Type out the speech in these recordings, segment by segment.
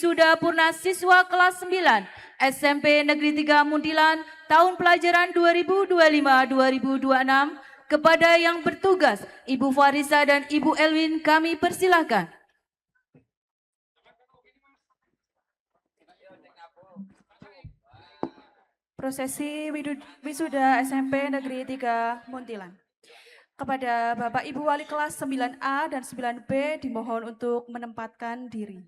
Wisuda Purna Siswa kelas 9 SMP Negeri 3 Muntilan tahun pelajaran 2025-2026 kepada yang bertugas Ibu Farisa dan Ibu Elwin kami persilakan. Prosesi wisuda SMP Negeri 3 Muntilan. Kepada Bapak Ibu Wali kelas 9A dan 9B dimohon untuk menempatkan diri.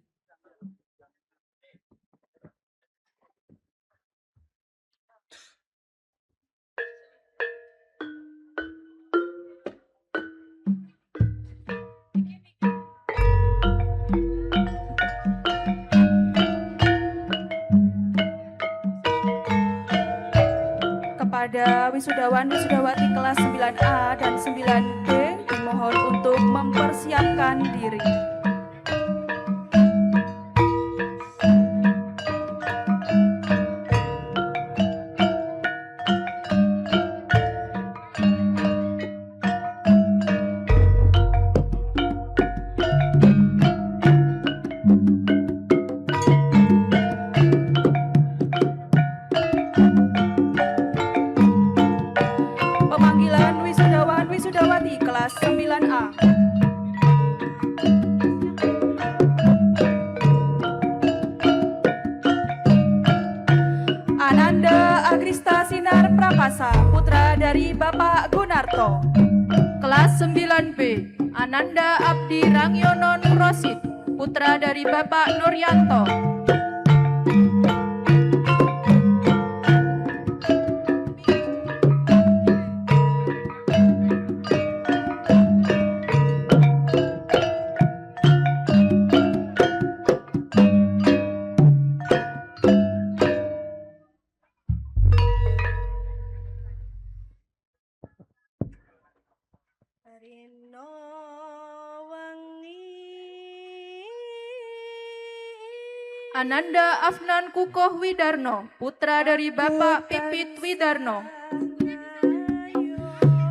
Kepada wisudawan-wisudawati kelas 9A dan 9B dimohon untuk mempersiapkan diri. Kelas 9A. Ananda Agrista Sinar Prakasa, putra dari Bapak Gunarto. Kelas 9B, Ananda Abdi Rangyono Nurosid, putra dari Bapak Nuryanto. Ananda Afnan Kukoh Widarno, putra dari Bapak Pipit Widarno.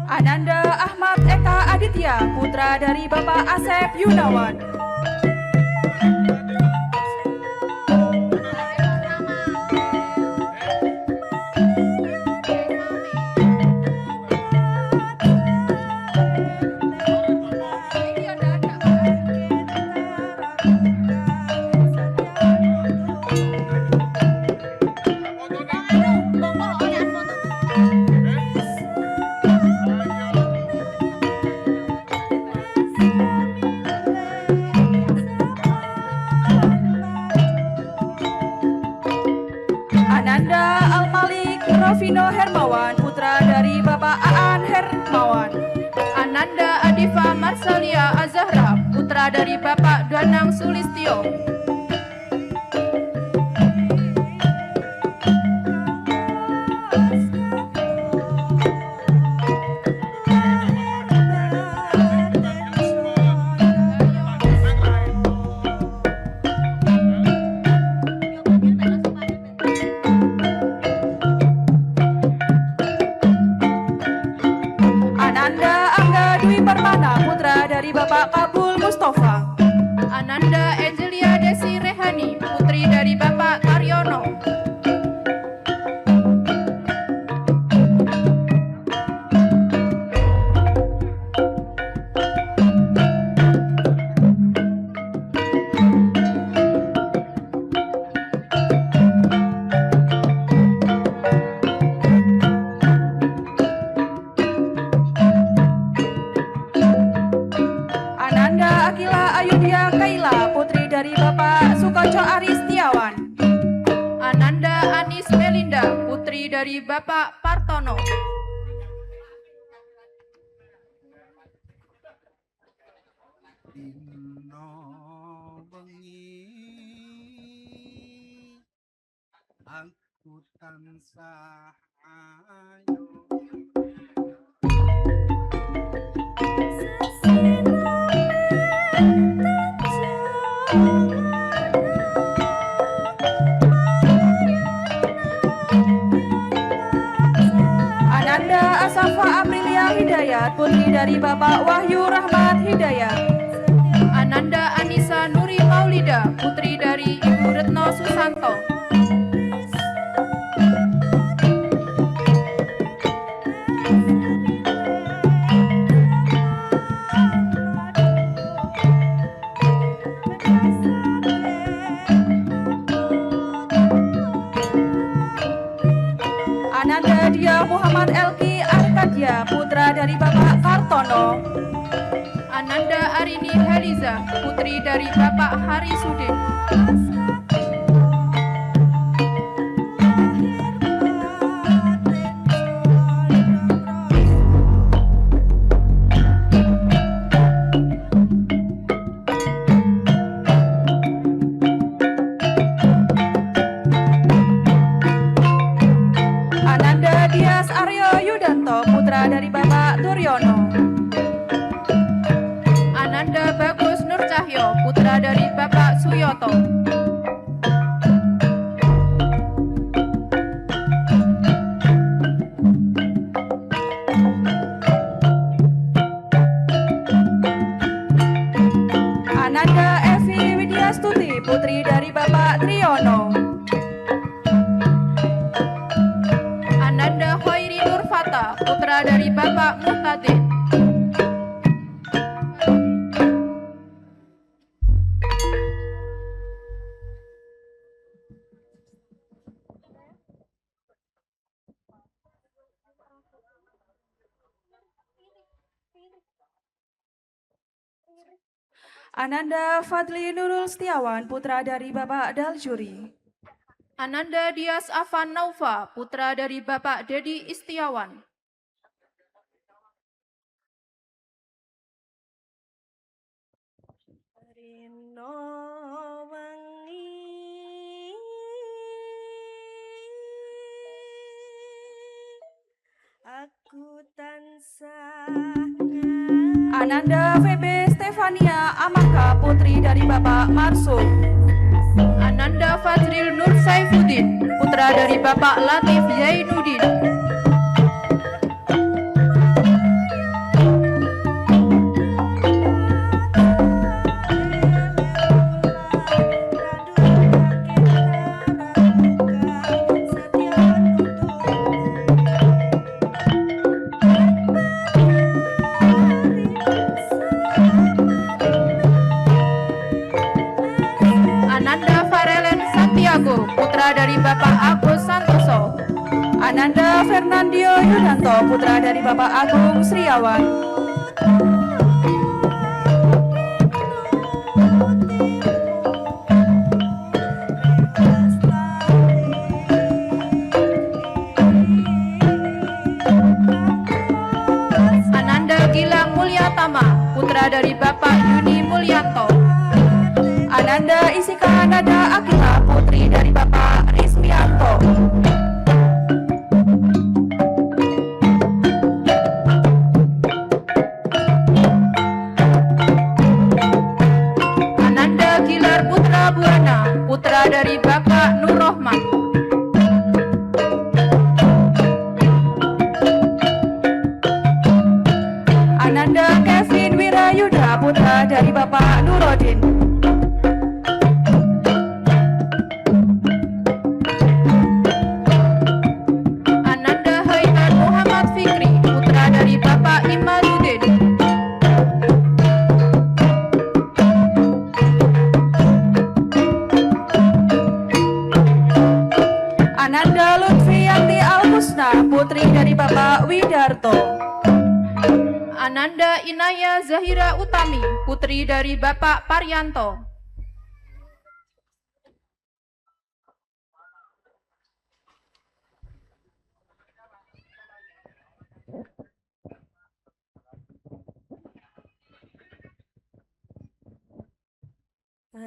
Ananda Ahmad Eka Aditya, putra dari Bapak Asep Yunawan. Ananda Al-Malik Rofino Hermawan, putra dari Bapak Aan Hermawan. Ananda Adifa Marsalia Azahra, putra dari Bapak Danang Sulistyo. Ananda Angga Dwi Permana, putra dari Bapak Kabul Mustafa. Ananda Angelia Desi Rehani, putri dari Bapak Karyono. Ananda Akila Ayudhya Kaila, putri dari Bapak Sukoco Aristiawan. Ananda Anis Melinda, putri dari Bapak Partono. Dino bengi aku tansah ayo Ananda Asafa Aprilia Hidayat, putri dari Bapak Wahyu Rahmat Hidayat. Ananda Anissa Nuri Maulida, putri dari Ibu Susanto. Ananda Dia Muhammad Elki Arkadia, putra dari Bapak Kartono. Ananda Arini Heliza, putri dari Bapak Hari Sudin. Ananda Dias Aryo Yudanto, putra dari Bapak Duryono. Ananda Bagus Nur Cahyo, putra dari Bapak Suyoto. Ananda Evi Widyastuti, putri dari Bapak Triyono. Ananda Khairi Nurfata, putra dari Bapak Muhtadin. Ananda Fadli Nurul Setiawan, putra dari Bapak Daljuri. Ananda Dias Afan Naufa, putra dari Bapak Dedi Istiawan. Rino wengi aku tansah Ananda VB Stefania Amaka, putri dari Bapak Marsum. Ananda Fajril Nur Saifuddin, putra dari Bapak Latif Zainuddin. Ananda Farelen Santiago, putra dari Bapak Agus Santoso. Ananda Fernandio Yudanto, putra dari Bapak Agung Sriawan. Ananda Gilang Mulyatama, putra dari Bapak Yuni Mulyanto. Ananda Isika Nada Akila, putri dari Bapak Rismianto. Ananda Gilar Putra Buana, putra dari Bapak Nur Rohman. Ananda Kevin Wirayuda, putra dari Bapak Nurodin. Ananda Haitan Muhammad Fikri, putra dari Bapak Imaduddin. Ananda Lutfianti Alhusna, putri dari Bapak Widarto. Ananda Inaya Zahira Utami, putri dari Bapak Paryanto.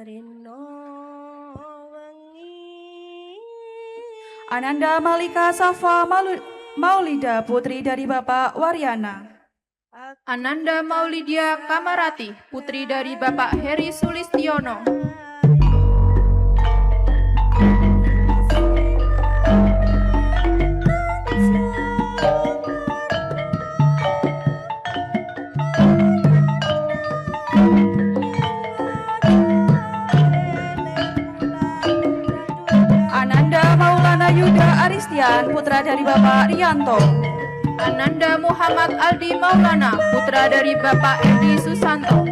Rino wengi Ananda Malika Safa Maulida, putri dari Bapak Waryana. Ananda Maulidia Kamarati, putri dari Bapak Heri Sulistiono. Yuda Aristian, putra dari Bapak Rianto. Ananda Muhammad Aldi Maulana, putra dari Bapak Edi Susanto.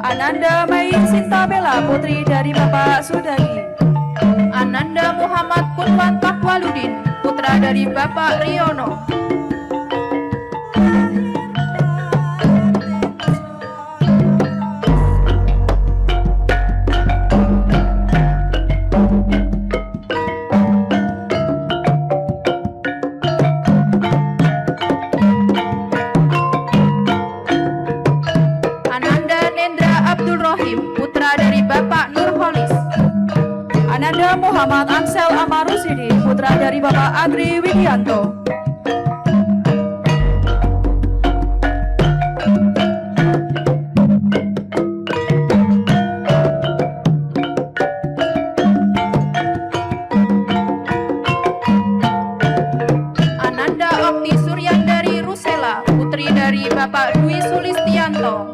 Ananda Mai Sintabela, putri dari Bapak Sudagi. Ananda Muhammad Kunwan Takwaludin, putra dari Bapak Riono. Ananda Nendra Abdul Rohim, putra dari Bapak Nurholis. Ananda Muhammad Ansel Amarusidi, putra dari Bapak Adri Widianto. Ananda Okti Suryandari Rusela, putri dari Bapak Dwi Sulistianto.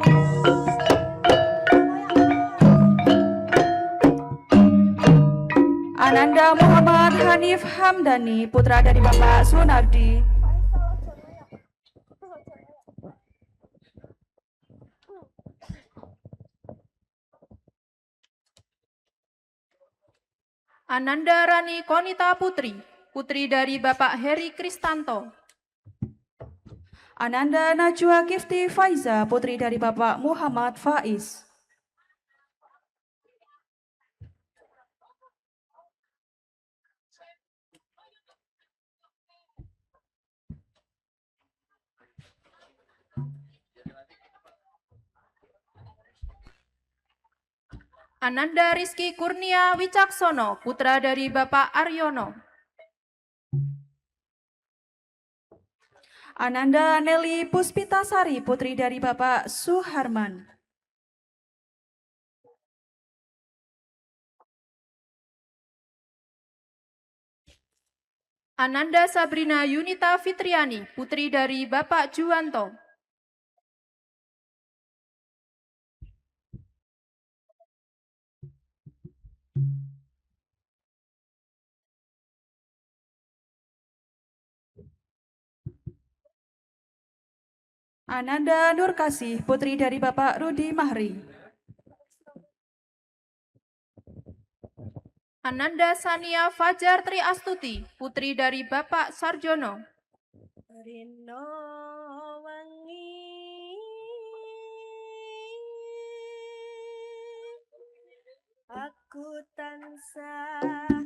Ananda Muhammad Hanif Hamdani, putra dari Bapak Sunardi. Ananda Rani Konita Putri, putri dari Bapak Heri Kristanto. Ananda Najwa Gifti Faiza, putri dari Bapak Muhammad Faiz. Ananda Rizky Kurnia Wicaksono, putra dari Bapak Aryono. Ananda Nelly Puspitasari, putri dari Bapak Suharman. Ananda Sabrina Yunita Fitriani, putri dari Bapak Juwanto. Ananda Nurkasih, putri dari Bapak Rudi Mahri. Ananda Sania Fajar Tri Astuti, putri dari Bapak Sarjono. Rino wangi aku tansah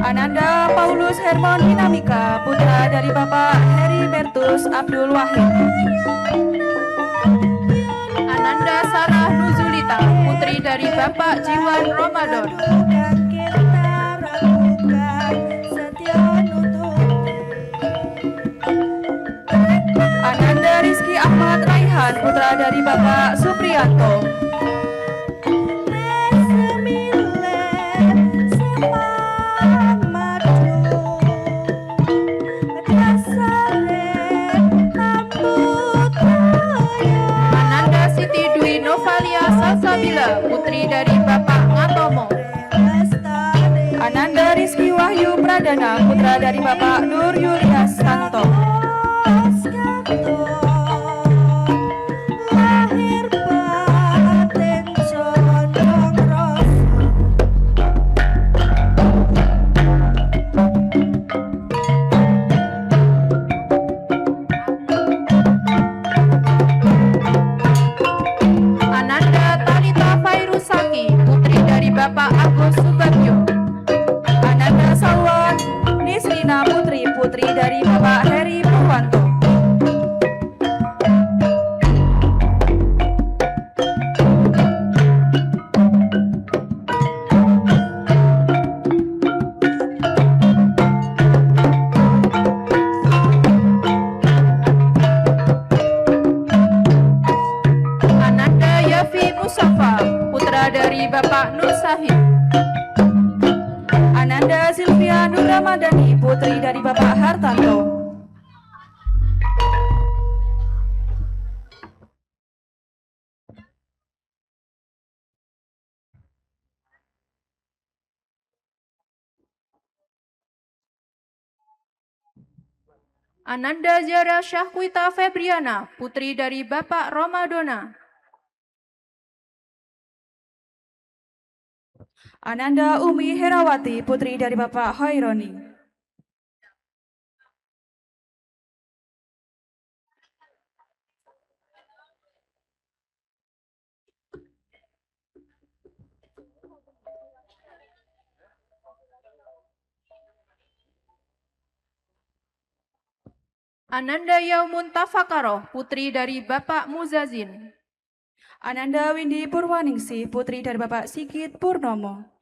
Ananda Paulus Hermon Dinamika, putra dari Bapak Heri Bertus Abdul Wahid. Ananda Sarah Nuzulita, putri dari Bapak Jiwan Ramadan. Ananda Rizky Ahmad Raihan, putra dari Bapak Supriyanto. Ananda Siti Dwi Novalia Salsabila, putri dari Bapak Ngatomo. Ananda Rizky Wahyu Pradana, putra dari Bapak Nur Yulias Santo. Ananda Talita Fairusaki, putri dari Bapak Agus Subagio. Ananda Salwan Nisrina Putri, putri dari Bapak Heri Purwanto. putri dari Bapak Hartanto. Ananda Zara Syahkwita Febriana, putri dari Bapak Romadona. Ananda Umi Herawati, putri dari Bapak Hoironi. Ananda Yaumun Tafakaroh, putri dari Bapak Muzazin. Ananda Windy Purwaningsih, putri dari Bapak Sigit Purnomo.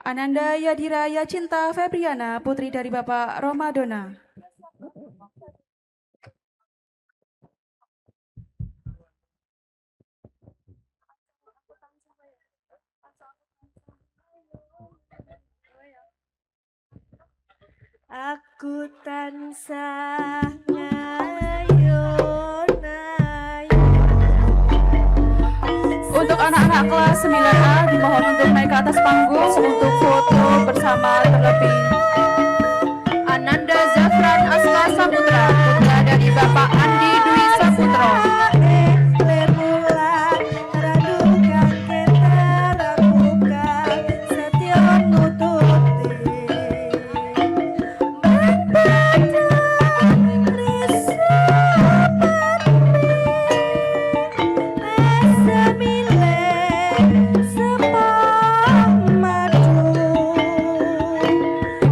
Ananda Yadira Yacinta Febriana, putri dari Bapak Romadona. Aku tansah ngayon-ayon. Untuk anak-anak kelas 9A dimohon untuk naik ke atas panggung untuk foto bersama terlebih. Ananda Zafran Asma Saputra, putra dari Bapak Andi Dwi Saputro.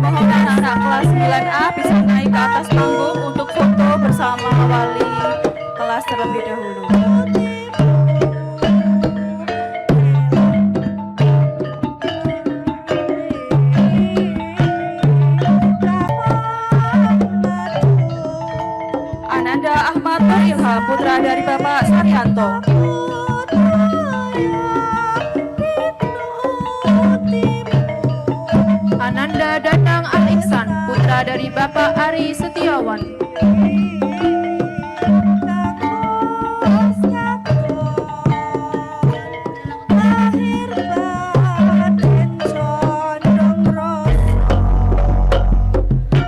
Mohon anak-anak kelas 9A bisa naik ke atas panggung untuk foto bersama wali kelas terlebih dahulu. Ananda Ahmad Berilham, putra dari Bapak Saryanto. Ananda Danang Al-Ihsan, putra dari Bapak Ari Setiawan.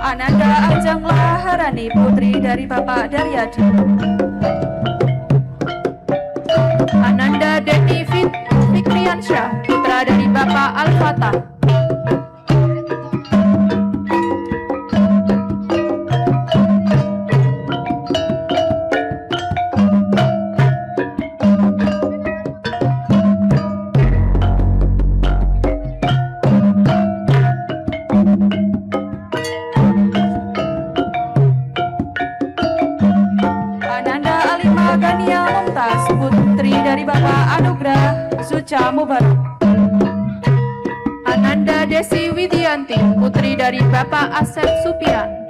Ananda Ajeng Laharani, putri dari Bapak Daryadi. Ananda Deni Fikriansyah, putra dari Bapak Al-Fatah. Ananda Alima Gania Mumtaz, putri dari Bapak Anugrah Suca Mubarak. Ananda Desi Widianti, putri dari Bapak Asep Supian.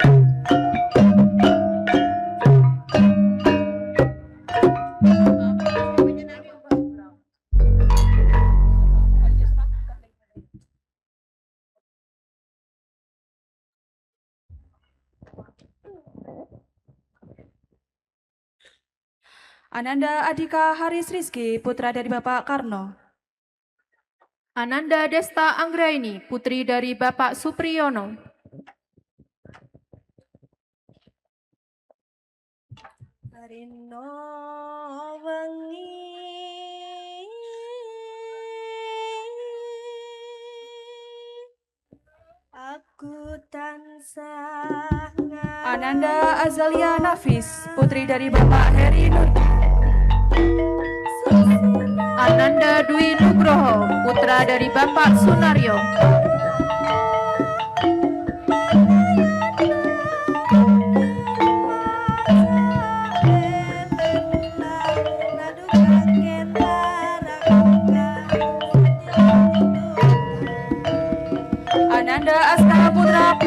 Ananda Adika Haris Rizky, putra dari Bapak Karno. Ananda Desta Anggraini, putri dari Bapak Supriyono. Rino wengi aku tansah Ananda Azalia Nafis, putri dari Bapak Heri Nur. Ananda Dwi Nugroho, putra dari Bapak Sunaryo.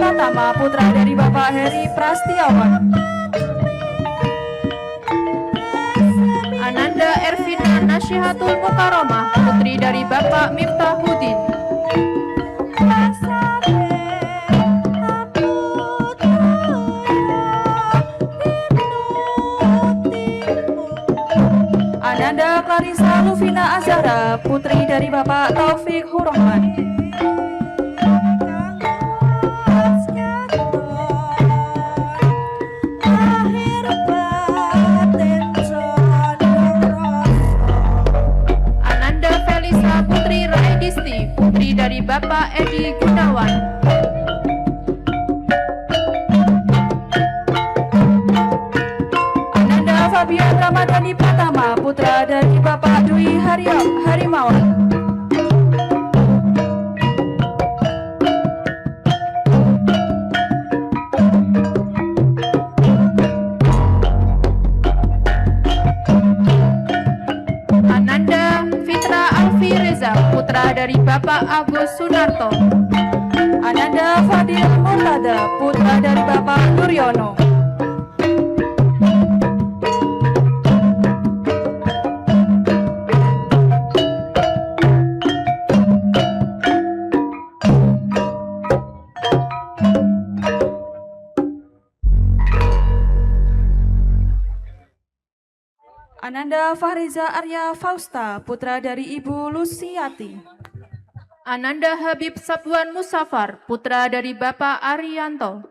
Pratama, putra dari Bapak Heri Prastiawan. Ananda Ervina Nasyihatul Mukaromah, putri dari Bapak Miftahuddin. Ananda Clarissa Luvina Azhara, putri dari Bapak Taufik Hurrahman. Ananda Felisa Putri Raidisti, putri dari Bapak Edi Gunawan. Ananda Fabian Ramadhani Pratama, putra dari Bapak Dwi Harimawan. Ananda Fitra Alfi Reza, putra dari Bapak Agus Sunarto. Ananda Fadil Murtada, putra dari Bapak Nuryono. Ananda Fahriza Arya Fausta, putra dari Ibu Lusiati. Ananda Habib Sabwan Musafar, putra dari Bapak Arianto.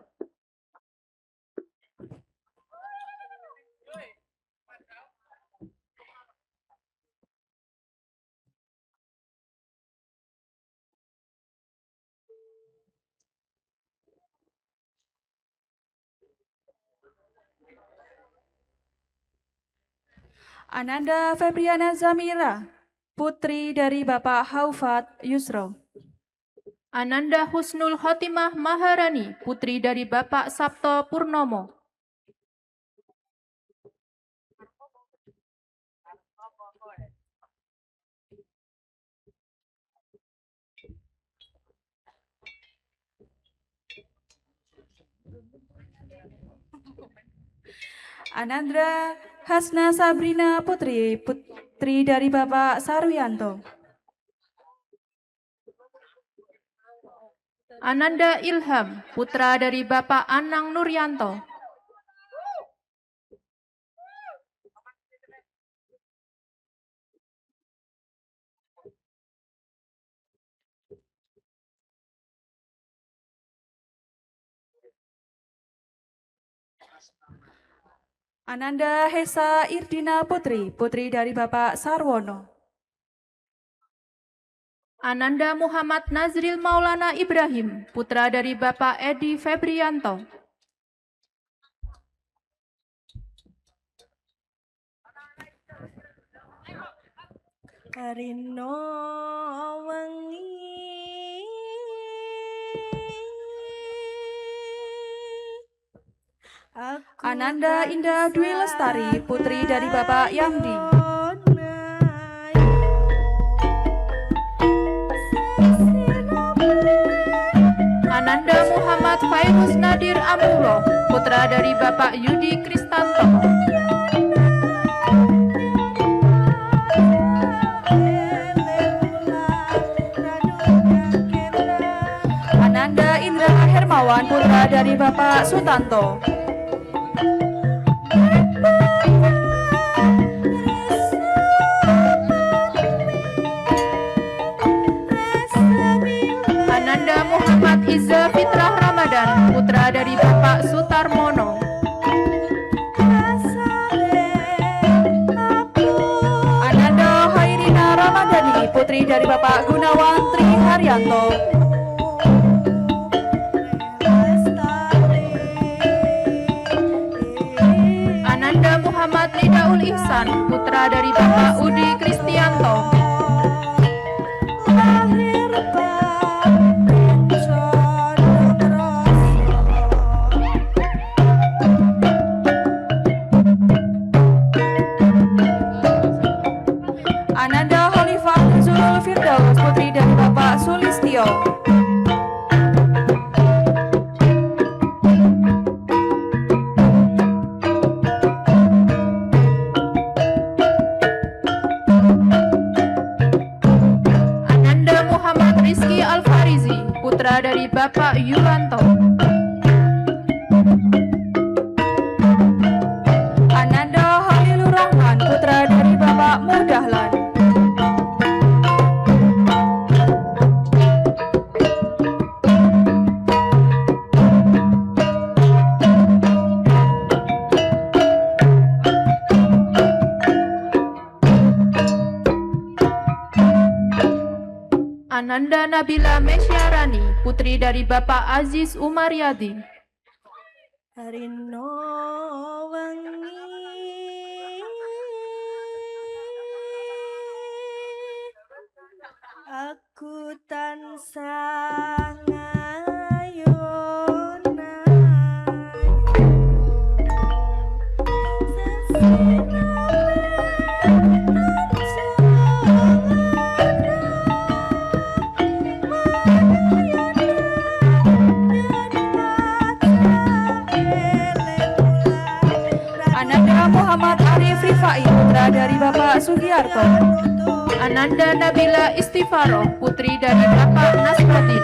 Ananda Febriana Zamira, putri dari Bapak Haufat Yusro. Ananda Husnul Khotimah Maharani, putri dari Bapak Sabto Purnomo. Anandra Hasna Sabrina Putri, putri dari Bapak Sarwianto. Ananda Ilham, putra dari Bapak Anang Nuryanto. Ananda Hesa Irdina Putri, putri dari Bapak Sarwono. Ananda Muhammad Nazril Maulana Ibrahim, putra dari Bapak Edi Febrianto. Karino wengi Ananda Indah Dwi Lestari, putri dari Bapak Yamdi. Ananda Muhammad Fairuz Nadir Amuro, putra dari Bapak Yudi Kristanto. Ananda Indra Hermawan, putra dari Bapak Sutanto. Ananda Muhammad Izza Fitrah Ramadan, putra dari Bapak Sutarmono. Ananda Hairina Ramadhani, putri dari Bapak Gunawan Tri Haryanto. Ananda Muhammad Nidaul Ihsan, putra dari Bapak Udi Kristianto. Ananda Khalifah Nuzulul Firdaus, putri dari Bapak Sulistio. putra dari Bapak Yuwanto. Ananda Halilur Rahman, putra dari Bapak Mudahlan. Ananda Nabila Mesyarani, putri dari Bapak Aziz Umaryadi. Harino wengi aku tansah Ananda Muhammad Arif Rifai, putra dari Bapak Sugiarto. Ananda Nabila Istifaroh, putri dari Bapak Nasruddin.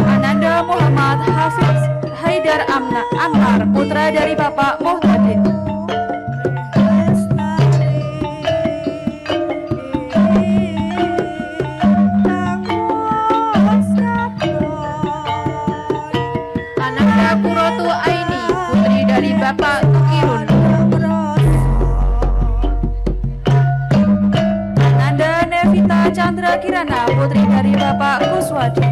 Ananda Muhammad Hafiz Haidar Anwar, putra dari Bapak Muhtadin. Ananda Purotu Aini, putri dari Bapak Tukirun. Ananda Nevita Chandra Kirana, putri dari Bapak Kuswadi.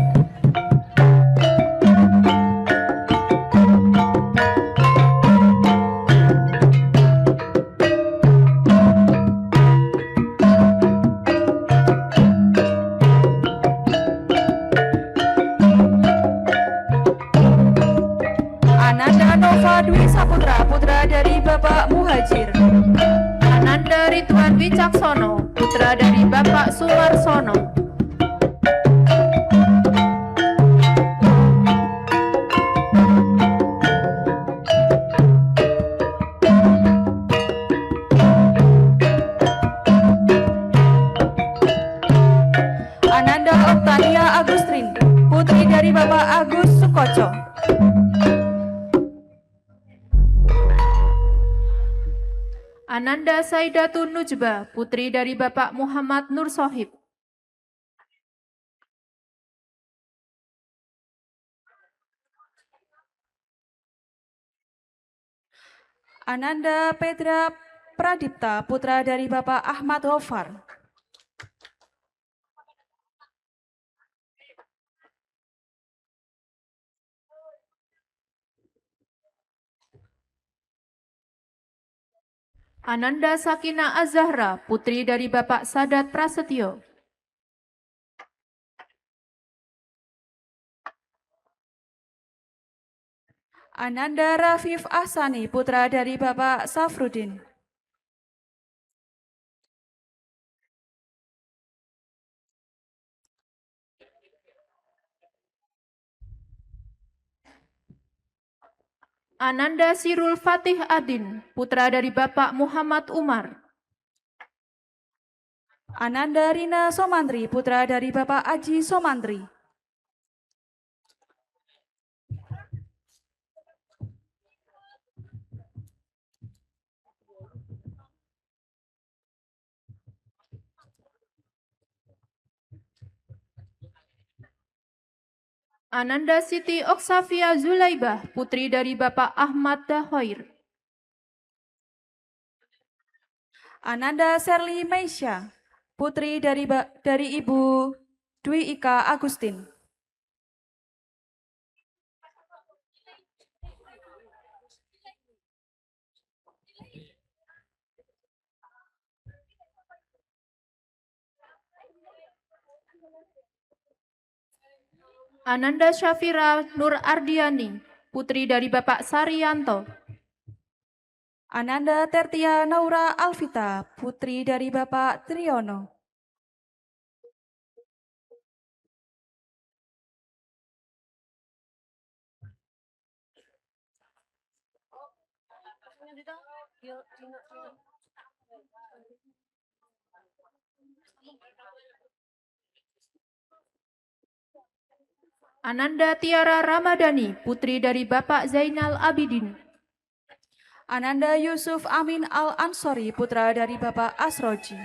Ananda Nova Dwi Saputra, putra dari Bapak Muhajir. Ananda Ridwan Wicaksono, putra dari Bapak Sumarsono. Ananda Oktania Agustrin, putri dari Bapak Agus Sukoco. Ananda Saidatun Nujba, putri dari Bapak Muhammad Nur Sohib. Ananda Pedra Pradipta, putra dari Bapak Ahmad Hofar. Ananda Sakina Azahra, putri dari Bapak Sadat Prasetyo. Ananda Rafif Ahsani, putra dari Bapak Safrudin. Ananda Sirul Fatih Adin, putra dari Bapak Muhammad Umar. Ananda Rina Somantri, putra dari Bapak Aji Somantri. Ananda Siti Oksavia Zulaibah, putri dari Bapak Ahmad Dahoir. Ananda Serli Meisya, putri dari Ibu Dwi Ika Agustin. Ananda Syafira Nur Ardiani, putri dari Bapak Saryanto. Ananda Tertia Naura Alvita, putri dari Bapak Triyono. Ananda Tiara Ramadhani, putri dari Bapak Zainal Abidin. Ananda Yusuf Amin Al-Ansori, putra dari Bapak Asroji.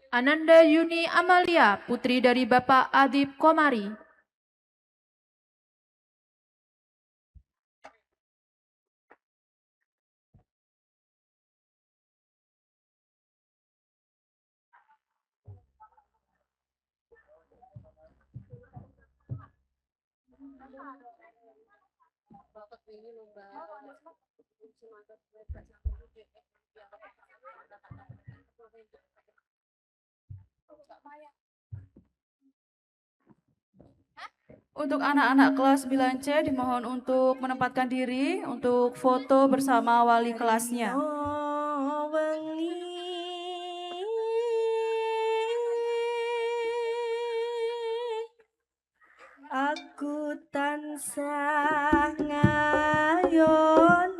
Ananda Yuni Amalia, putri dari Bapak Adib Komari. Untuk anak-anak kelas 9C dimohon untuk menempatkan diri untuk foto bersama wali kelasnya. Wengi aku tansah ngayon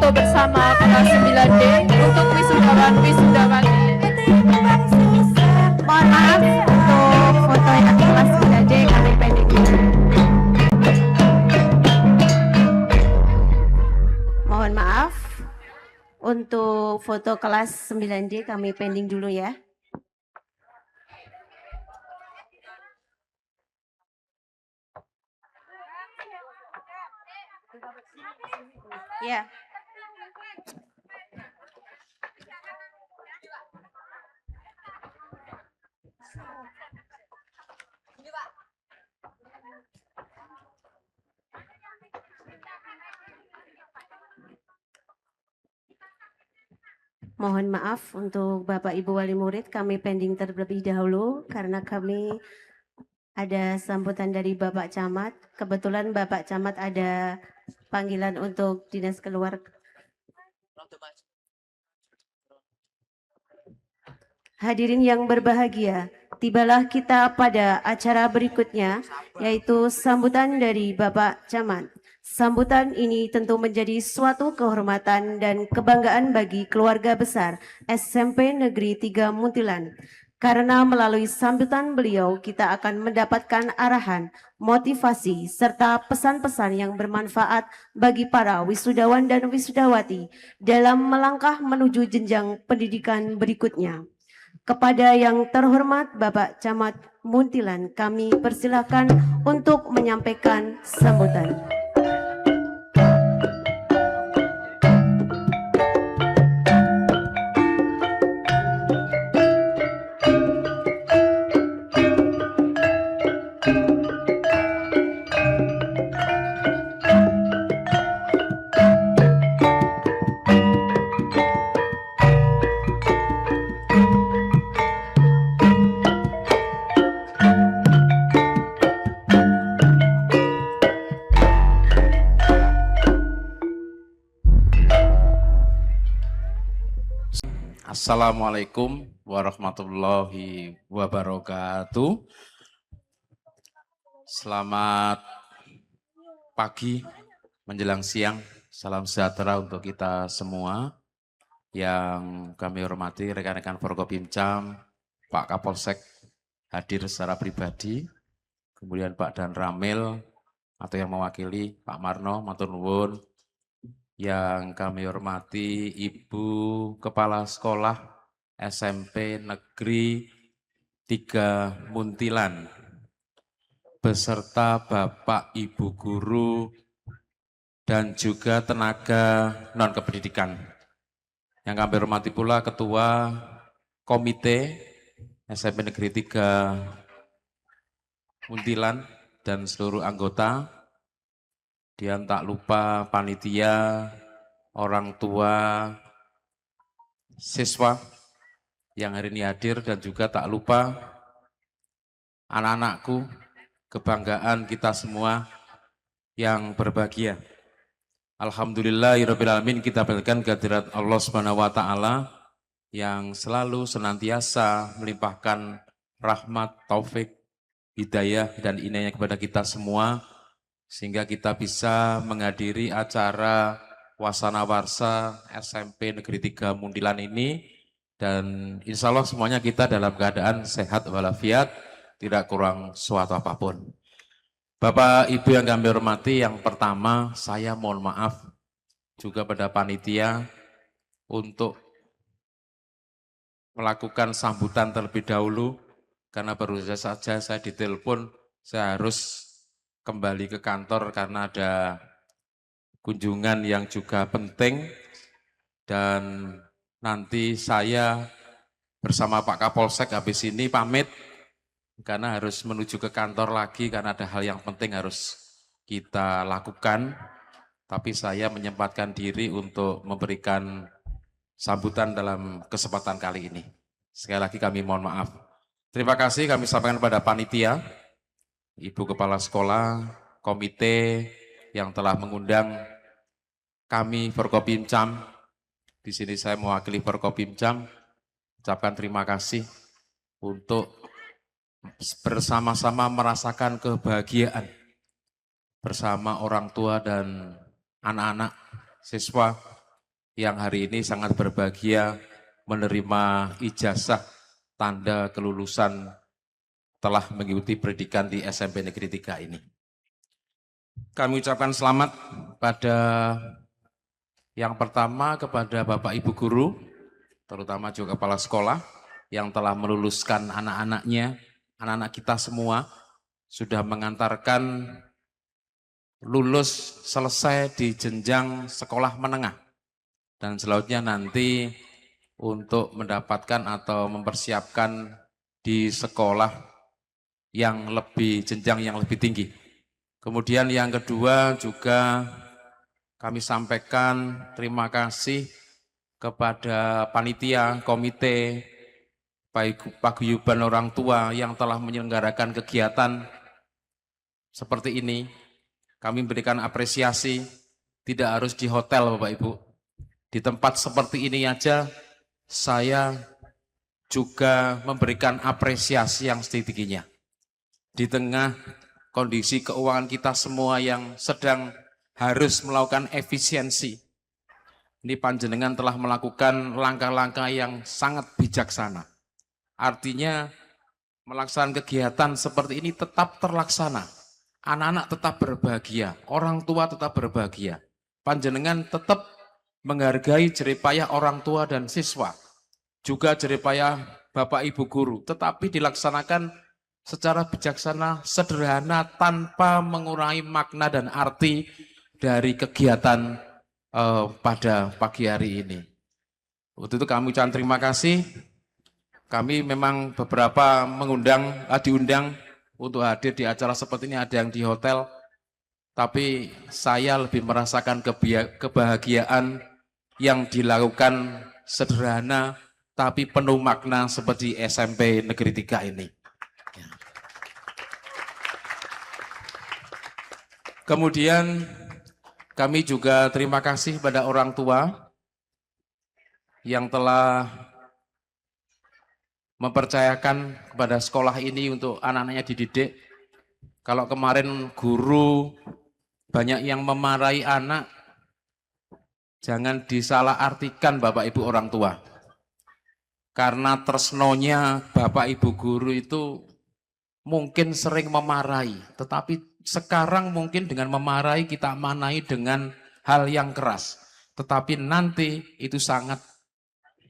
bersama kelas 9D untuk wisudawan wisudawati. Mohon maaf untuk untuk foto kelas 9D kami pending dulu ya. Ya. Mohon maaf untuk Bapak Ibu Wali Murid, kami pending terlebih dahulu karena kami ada sambutan dari Bapak Camat. Kebetulan Bapak Camat ada panggilan untuk dinas keluarga. Hadirin yang berbahagia, tibalah kita pada acara berikutnya, yaitu sambutan dari Bapak Camat. Sambutan ini tentu menjadi suatu kehormatan dan kebanggaan bagi keluarga besar SMP Negeri 3 Muntilan. Karena melalui sambutan beliau kita akan mendapatkan arahan, motivasi, serta pesan-pesan yang bermanfaat bagi para wisudawan dan wisudawati dalam melangkah menuju jenjang pendidikan berikutnya. Kepada yang terhormat Bapak Camat Muntilan, kami persilahkan untuk menyampaikan sambutan. Assalamualaikum warahmatullahi wabarakatuh. Selamat pagi menjelang siang. Salam sejahtera untuk kita semua. Yang kami hormati rekan-rekan Forkopimcam, Pak Kapolsek hadir secara pribadi. Kemudian Pak Dan Ramil atau yang mewakili Pak Marno, matur nuwun. Yang kami hormati Ibu Kepala Sekolah SMP Negeri 3 Muntilan, beserta Bapak Ibu Guru dan juga tenaga non-kependidikan. Yang kami hormati pula Ketua Komite SMP Negeri 3 Muntilan dan seluruh anggota. Dan tak lupa panitia, orang tua, siswa yang hari ini hadir, dan juga tak lupa anak-anakku, kebanggaan kita semua yang berbahagia. Alhamdulillahirrahmanirrahim, kita berikan kehadirat Allah Subhanahu wa Ta'ala yang selalu senantiasa melimpahkan rahmat, taufik, hidayah, dan inayah kepada kita semua, sehingga kita bisa menghadiri acara Wasana Warsa SMP Negeri 3 Muntilan ini, dan insya Allah semuanya kita dalam keadaan sehat walafiat, tidak kurang suatu apapun. Bapak Ibu yang kami hormati, yang pertama saya mohon maaf juga pada panitia untuk melakukan sambutan terlebih dahulu, karena baru saja saya ditelepon, saya harus kembali ke kantor karena ada kunjungan yang juga penting, dan nanti saya bersama Pak Kapolsek habis ini pamit karena harus menuju ke kantor lagi karena ada hal yang penting harus kita lakukan, tapi saya menyempatkan diri untuk memberikan sambutan dalam kesempatan kali ini. Sekali lagi kami mohon maaf. Terima kasih kami sampaikan kepada panitia, Ibu Kepala Sekolah, komite yang telah mengundang kami Forkopimcam. Di sini saya mewakili Forkopimcam, ucapkan terima kasih untuk bersama-sama merasakan kebahagiaan bersama orang tua dan anak-anak siswa yang hari ini sangat berbahagia menerima ijazah tanda kelulusan telah mengikuti pendidikan di SMP Negeri 3 ini. Kami ucapkan selamat pada Yang pertama kepada Bapak Ibu Guru, terutama juga kepala sekolah yang telah meluluskan anak-anaknya, anak-anak kita semua sudah mengantarkan lulus selesai di jenjang sekolah menengah. Dan selanjutnya nanti untuk mendapatkan atau mempersiapkan di sekolah yang lebih jenjang yang lebih tinggi. Kemudian yang kedua juga kami sampaikan terima kasih kepada panitia, komite, paguyuban orang tua yang telah menyelenggarakan kegiatan seperti ini. Kami berikan apresiasi, tidak harus di hotel Bapak Ibu. Di tempat seperti ini aja saya juga memberikan apresiasi yang setinggi-tingginya. Di tengah kondisi keuangan kita semua yang sedang harus melakukan efisiensi, ini panjenengan telah melakukan langkah-langkah yang sangat bijaksana. Artinya melaksanakan kegiatan seperti ini tetap terlaksana. Anak-anak tetap berbahagia, orang tua tetap berbahagia. Panjenengan tetap menghargai jeripayah orang tua dan siswa, juga jeripayah Bapak Ibu Guru, tetapi dilaksanakan secara bijaksana, sederhana, tanpa mengurangi makna dan arti dari kegiatan pada pagi hari ini. Untuk itu kami ucapkan terima kasih. Kami memang beberapa diundang untuk hadir di acara seperti ini, ada yang di hotel, tapi saya lebih merasakan kebahagiaan yang dilakukan sederhana tapi penuh makna seperti SMP Negeri 3 ini. Kemudian kami juga terima kasih pada orang tua yang telah mempercayakan kepada sekolah ini untuk anak-anaknya dididik. Kalau kemarin guru banyak yang memarahi anak, jangan disalahartikan Bapak Ibu orang tua. Karena tresnonya Bapak Ibu guru itu mungkin sering memarahi, tetapi sekarang mungkin dengan memarahi kita manai dengan hal yang keras. Tetapi nanti itu sangat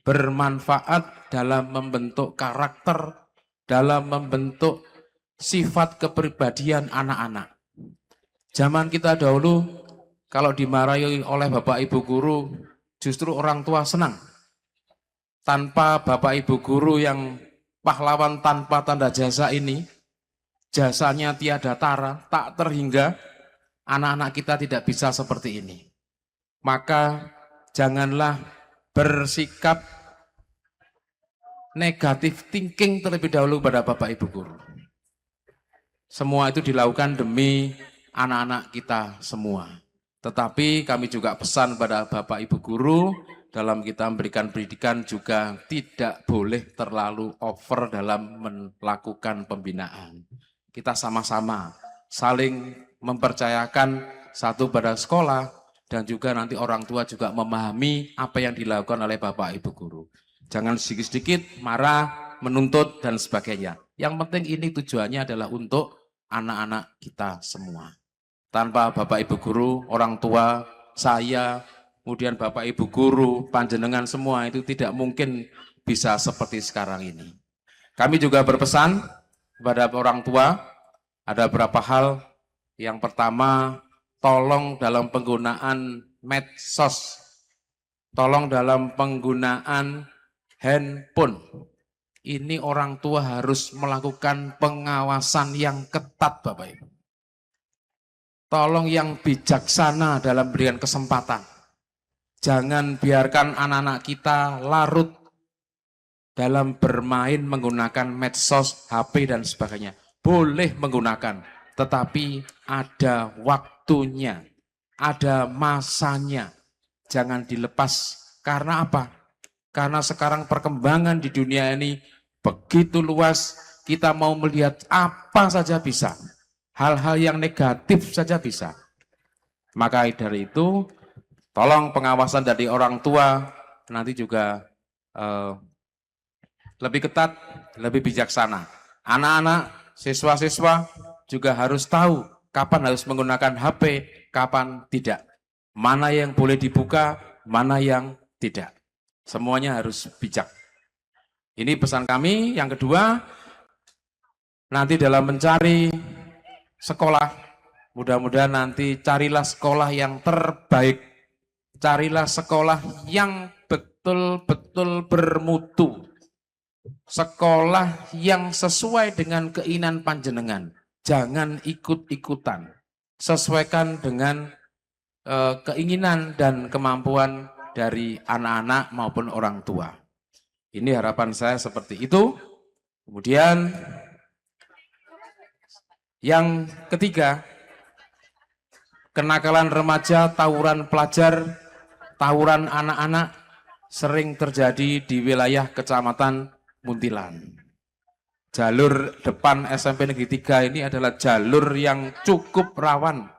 bermanfaat dalam membentuk karakter, dalam membentuk sifat kepribadian anak-anak. Zaman kita dahulu, kalau dimarahi oleh Bapak Ibu guru, justru orang tua senang. Tanpa Bapak Ibu guru yang pahlawan tanpa tanda jasa ini, jasanya tiada tara, tak terhingga, anak-anak kita tidak bisa seperti ini. Maka janganlah bersikap negatif thinking terlebih dahulu pada Bapak Ibu guru. Semua itu dilakukan demi anak-anak kita semua. Tetapi kami juga pesan pada Bapak Ibu guru, dalam kita memberikan pendidikan juga tidak boleh terlalu over dalam melakukan pembinaan. Kita sama-sama saling mempercayakan satu pada sekolah dan juga nanti orang tua juga memahami apa yang dilakukan oleh Bapak Ibu guru. Jangan sedikit-sedikit marah, menuntut dan sebagainya. Yang penting ini tujuannya adalah untuk anak-anak kita semua. Tanpa Bapak Ibu guru, orang tua, saya, kemudian Bapak Ibu guru, panjenengan semua itu tidak mungkin bisa seperti sekarang ini. Kami juga berpesan kepada orang tua, ada beberapa hal. Yang pertama, tolong dalam penggunaan medsos, tolong dalam penggunaan handphone. Ini orang tua harus melakukan pengawasan yang ketat Bapak Ibu. Tolong yang bijaksana dalam berikan kesempatan. Jangan biarkan anak-anak kita larut dalam bermain menggunakan medsos, HP dan sebagainya. Boleh menggunakan, tetapi ada waktunya, ada masanya. Jangan dilepas. Karena apa? Karena sekarang perkembangan di dunia ini begitu luas, kita mau melihat apa saja bisa. Hal-hal yang negatif saja bisa. Maka dari itu, tolong pengawasan dari orang tua nanti juga lebih ketat, lebih bijaksana. Anak-anak, siswa-siswa juga harus tahu kapan harus menggunakan HP, kapan tidak. Mana yang boleh dibuka, mana yang tidak. Semuanya harus bijak. Ini pesan kami. Yang kedua, nanti dalam mencari sekolah, mudah-mudahan nanti carilah sekolah yang terbaik. Carilah sekolah yang betul-betul bermutu. Sekolah yang sesuai dengan keinginan panjenengan. Jangan ikut-ikutan. Sesuaikan dengan keinginan dan kemampuan dari anak-anak maupun orang tua. Ini harapan saya seperti itu. Kemudian yang ketiga, kenakalan remaja, tawuran pelajar, tawuran anak-anak sering terjadi di wilayah Kecamatan Muntilan. Jalur depan SMP Negeri 3 ini adalah jalur yang cukup rawan,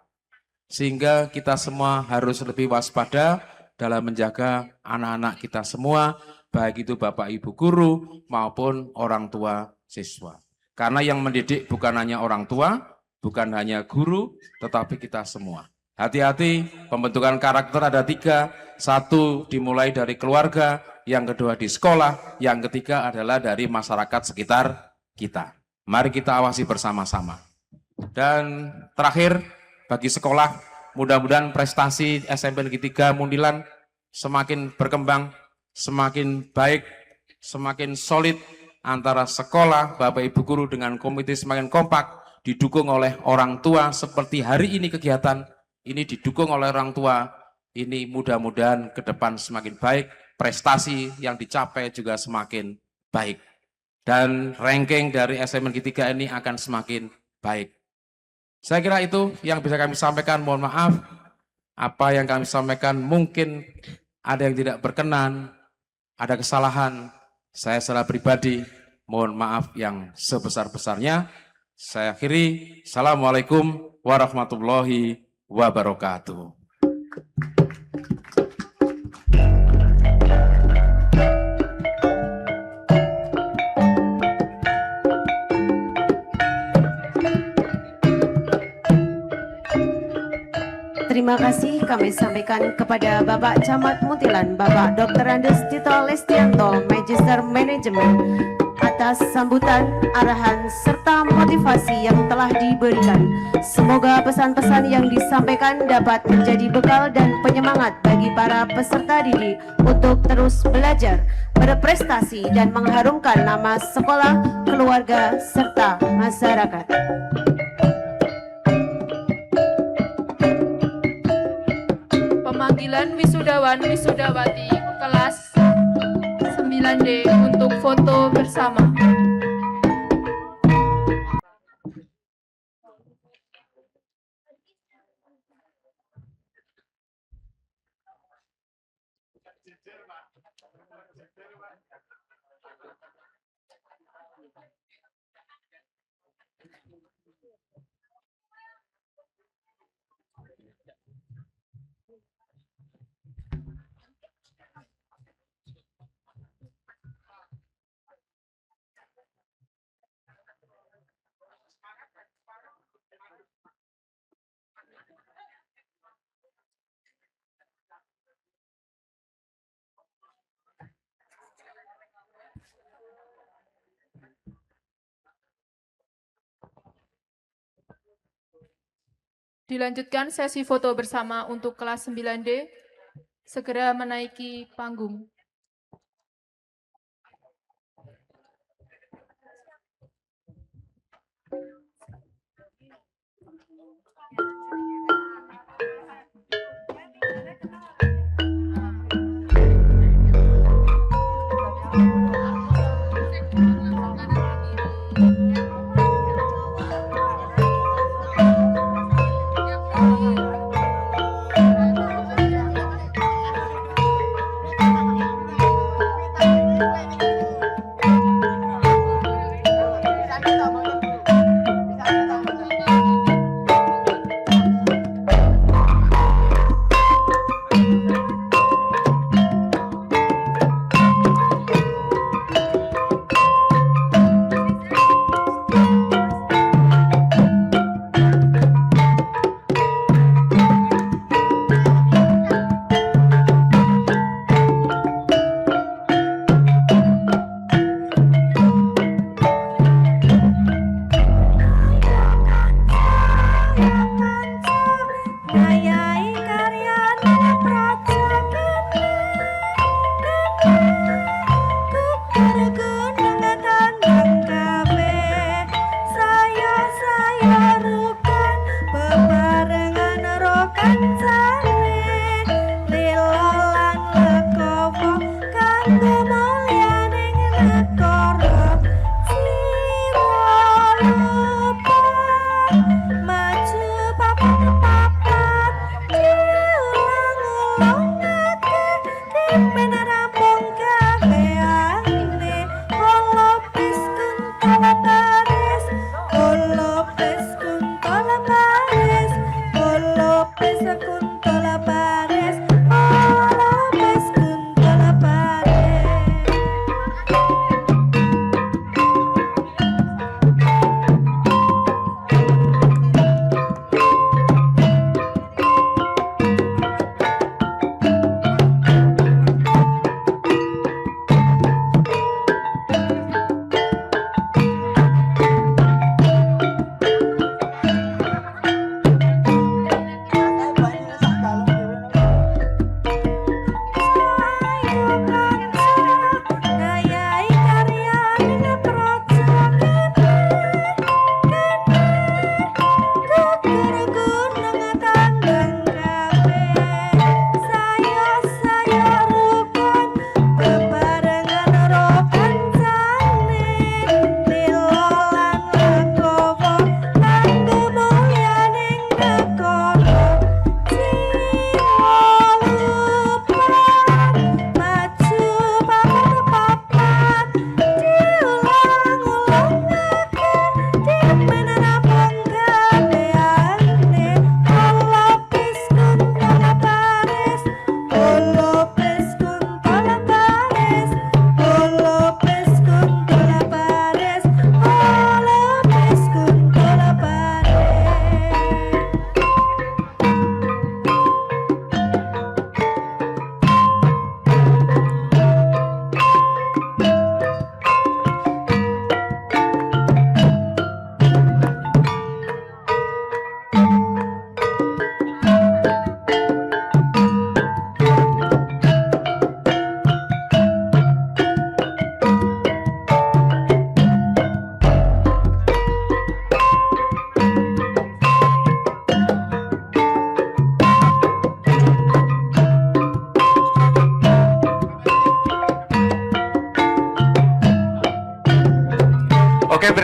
sehingga kita semua harus lebih waspada dalam menjaga anak-anak kita semua, baik itu Bapak Ibu guru maupun orang tua siswa. Karena yang mendidik bukan hanya orang tua, bukan hanya guru, tetapi kita semua. Hati-hati, pembentukan karakter ada 3. 1 dimulai dari keluarga, yang kedua di sekolah, yang ketiga adalah dari masyarakat sekitar kita. Mari kita awasi bersama-sama. Dan terakhir, bagi sekolah, mudah-mudahan prestasi SMP Negeri 3 Muntilan semakin berkembang, semakin baik, semakin solid antara sekolah, Bapak Ibu guru dengan komite semakin kompak, didukung oleh orang tua seperti hari ini kegiatan ini didukung oleh orang tua. Ini mudah-mudahan ke depan semakin baik, prestasi yang dicapai juga semakin baik. Dan ranking dari SMP Negeri 3 ini akan semakin baik. Saya kira itu yang bisa kami sampaikan. Mohon maaf, apa yang kami sampaikan mungkin ada yang tidak berkenan, ada kesalahan. Saya secara pribadi mohon maaf yang sebesar-besarnya. Saya akhiri. Assalamualaikum warahmatullahi wabarakatuh. Terima kasih kami sampaikan kepada Bapak Camat Muntilan, Bapak Dr. Andes Tito Lestianto, Magister Manajemen, atas sambutan, arahan, serta motivasi yang telah diberikan. Semoga pesan-pesan yang disampaikan dapat menjadi bekal dan penyemangat bagi para peserta didik untuk terus belajar, berprestasi, dan mengharumkan nama sekolah, keluarga, serta masyarakat. Pemanggilan wisudawan wisudawati kelas 9D untuk foto bersama. Dilanjutkan sesi foto bersama untuk kelas 9D, segera menaiki panggung.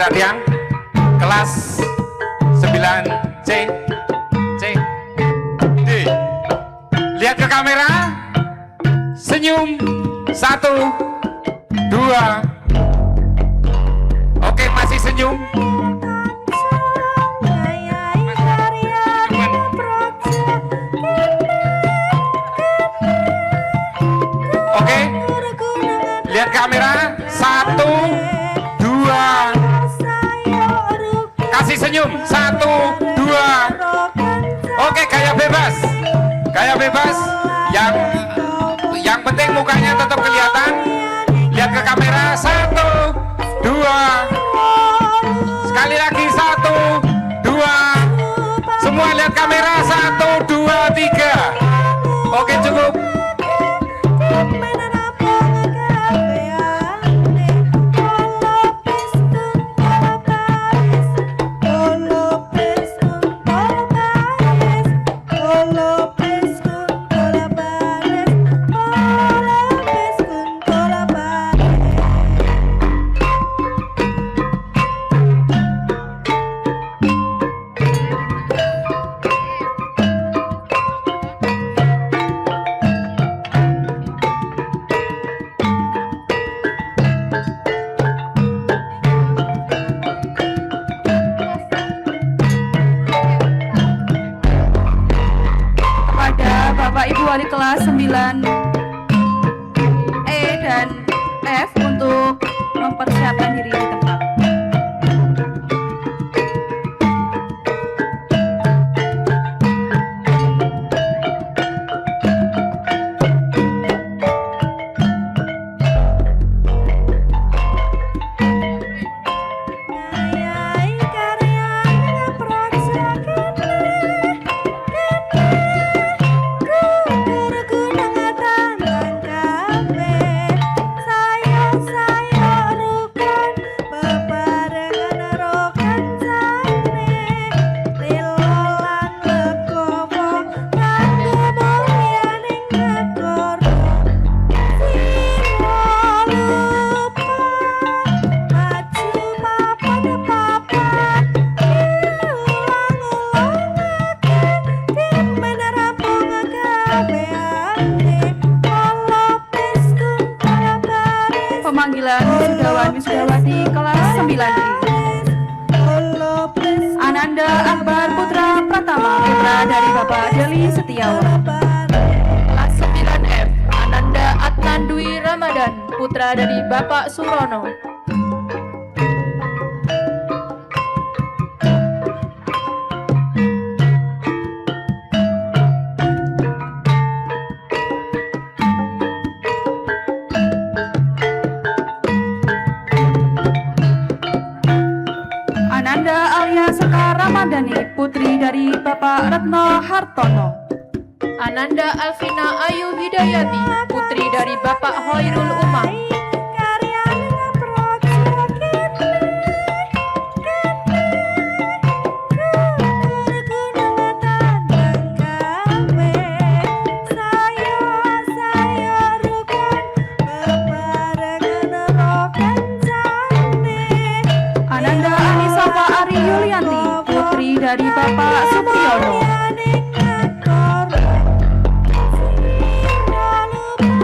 Mbak Tiang, kelas 9C, C, D. Lihat ke kamera, senyum, 1, 2. Oke, masih senyum. Oke, lihat kamera, 1, 2. Kasih senyum, 1, 2. Oke, gaya bebas, gaya bebas. Yang penting mukanya tetap kelihatan. Lihat ke kamera, 1, 2. Sekali lagi, 1, 2. Semua lihat kamera, 1, 2, 3. Oke, cukup. Bapak Ibu Wali kelas 9E dan F untuk mempersiapkan diri di tempat. Pemanggilan wisudawan wisudawati kelas 9I. Ananda Akbar Putra Pratama, putra dari Bapak Deli Setiawan. Kelas 9F, Ananda Adnan Dwi Ramadan, putra dari Bapak Surono. Ananda Alia Sekar Ramadhani, putri dari Bapak Retno Hartono. Ananda Alvina Ayu Hidayati, putri dari Bapak Hoirul Umam. Ananda Anissa Ari Yulianti, putri dari Bapak Supriyono.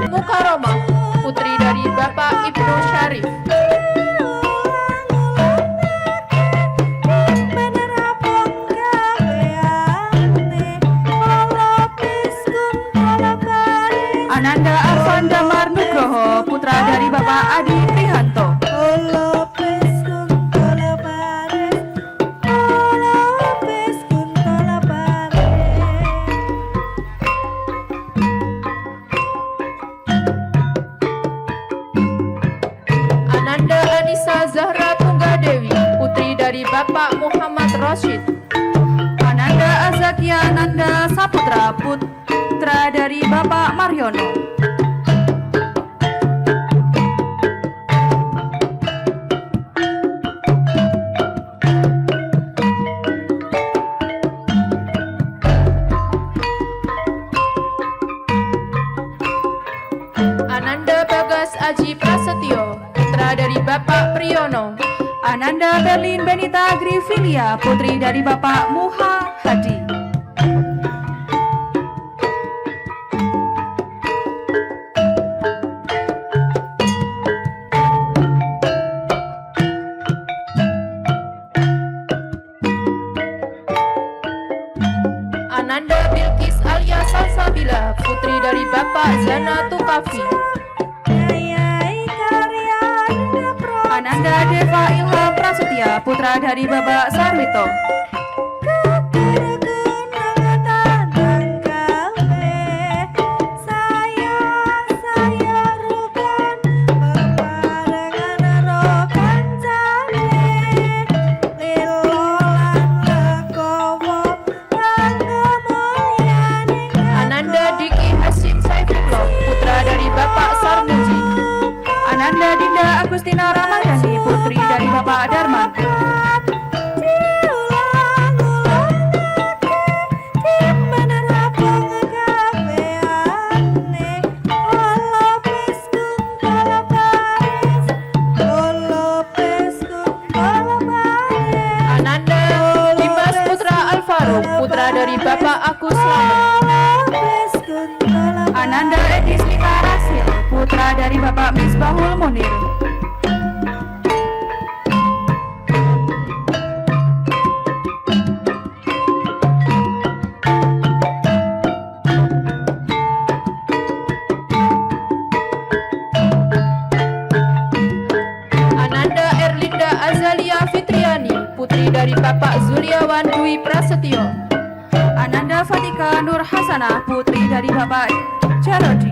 Mukaroma, putri dari Bapak Ibnu Syarif. Ananda Arfan Damar Nugroho, putra dari Bapak Adi Prihanto. Ananda Anissa Zahra Tunggadewi, putri dari Bapak Muhammad Rashid. Ananda Azakia Nanda Saputra, putra dari Bapak Mariono. Ananda Bagas Aji Prasetyo, putra dari Bapak Priyono. Ananda Sherlyn Benita Grivilia, putri dari Bapak Muha Hadi. Ananda Bilkis alias Salsabila, putri dari Bapak Zanatu Kafi. Ananda Deva Ilham Prasetya, putra dari Bapak Sarwito. Ananda Diki Hasim Saifullah, putra dari Bapak Sarmuji. Ananda Dinda Agustina Ramadhani, putri dari Bapak Darman. Ananda Dimas Putra Alvaro, putra dari Bapak Agus Slamet. Ananda Edis Mika Rasil, putra dari Bapak Misbahul Munir. Ananda Erlinda Azalia Fitriani, putri dari Bapak Zuliawan Dwi Prasetyo. Ananda Fatika Nur Hasanah, putri dari Bapak Jarodi.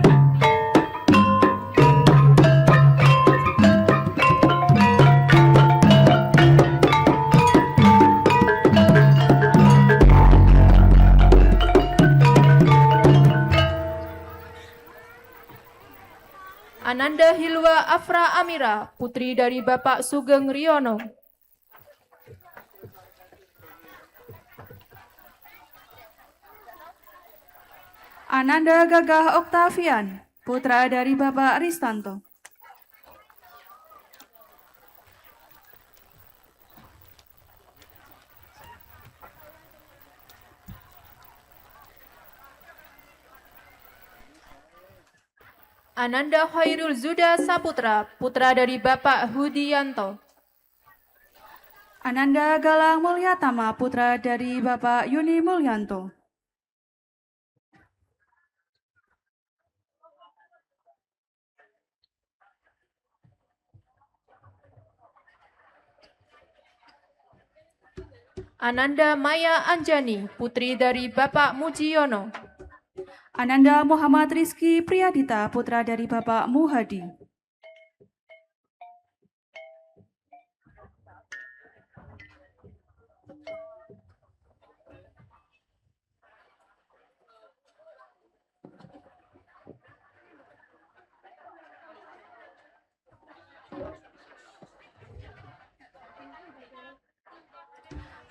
Ananda Hilwa Afra Amira, putri dari Bapak Sugeng Riono. Ananda Gagah Oktavian, putra dari Bapak Ristanto. Ananda Khairul Zuda Saputra, putra dari Bapak Hudianto. Ananda Galang Mulyatama, putra dari Bapak Yuni Mulyanto. Ananda Maya Anjani, putri dari Bapak Mujiono. Ananda Muhammad Rizky Priyadita, putra dari Bapak Muhadi.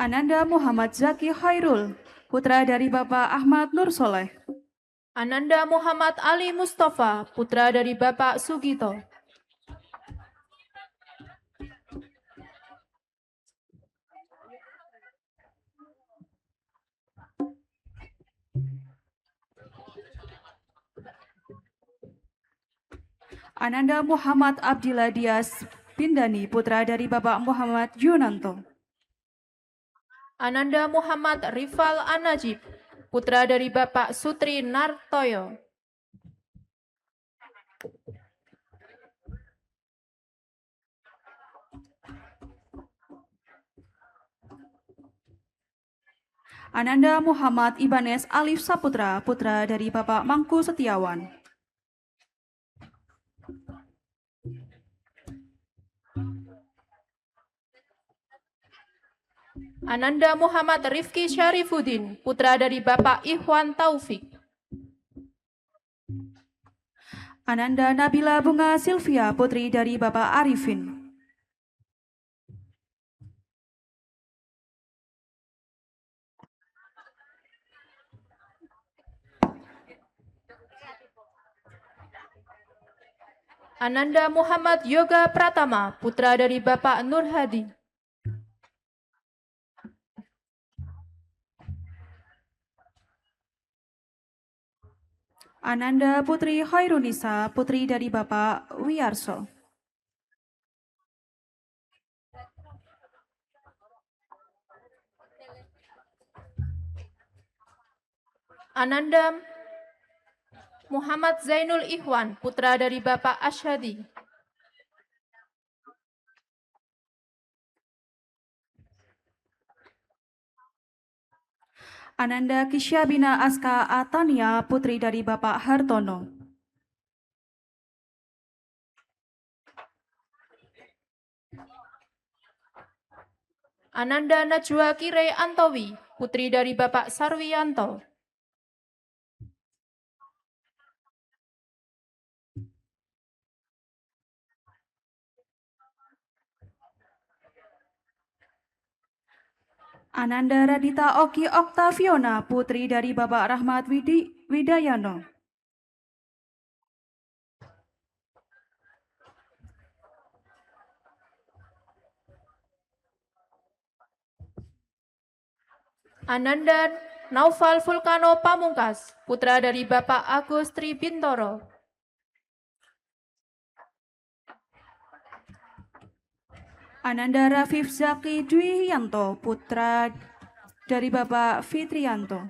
Ananda Muhammad Zaki Khairul, putra dari Bapak Ahmad Nur Soleh. Ananda Muhammad Ali Mustafa, putra dari Bapak Sugito. Ananda Muhammad Abdillah Dias Pindani, putra dari Bapak Muhammad Yunanto. Ananda Muhammad Rifal Anajib, putra dari Bapak Sutri Nartoyo. Ananda Muhammad Ibanes Alif Saputra, putra dari Bapak Mangku Setiawan. Ananda Muhammad Rifki Syarifuddin, putra dari Bapak Ikhwan Taufik. Ananda Nabila Bunga Silvia, putri dari Bapak Arifin. Ananda Muhammad Yoga Pratama, putra dari Bapak Nur Hadi. Ananda Putri Khairunisa, putri dari Bapak Wiyarso. Ananda Muhammad Zainul Ikhwan, putra dari Bapak Asyhadi. Ananda Kisyabina Aska Atania, putri dari Bapak Hartono. Ananda Najwa Kirei Antowi, putri dari Bapak Sarwiyanto. Ananda Radita Oki Oktaviona, putri dari Bapak Rahmat Widayano. Ananda Naufal Vulkano Pamungkas, putra dari Bapak Agus Tribintoro. Ananda Rafif Zaki Dwiyanto, putra dari Bapak Fitrianto.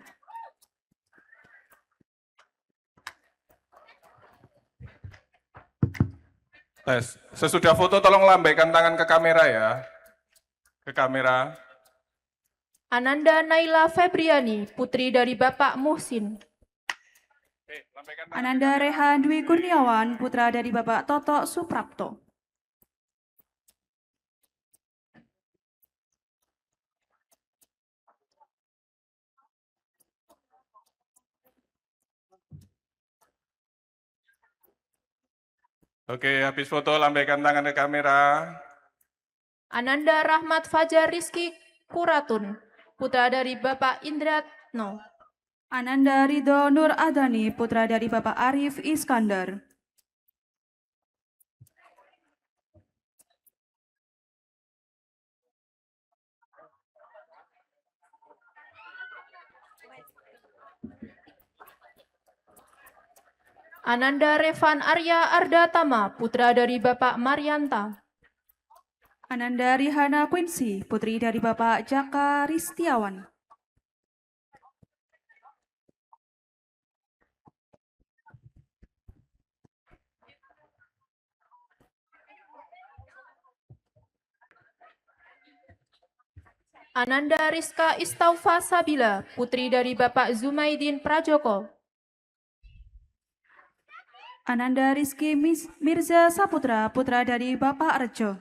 Tes. Sesudah foto tolong lambaikan tangan ke kamera ya. Ke kamera. Ananda Naila Febriani, putri dari Bapak Muhsin. Ananda Rehan Dwi Kurniawan, putra dari Bapak Toto Suprapto. Oke, habis foto lambaikan tangan ke kamera. Ananda Rahmat Fajar Rizky Kuratun, putra dari Bapak Indratno. Ananda Ridho Nur Adani, putra dari Bapak Arif Iskandar. Ananda Revan Arya Ardatama, putra dari Bapak Marianta. Ananda Rihana Quincy, putri dari Bapak Jaka Ristiawan. Ananda Rizka Istaufa Sabila, putri dari Bapak Zumaidin Prajoko. Ananda Rizky Mirza Saputra, putra dari Bapak Rejo.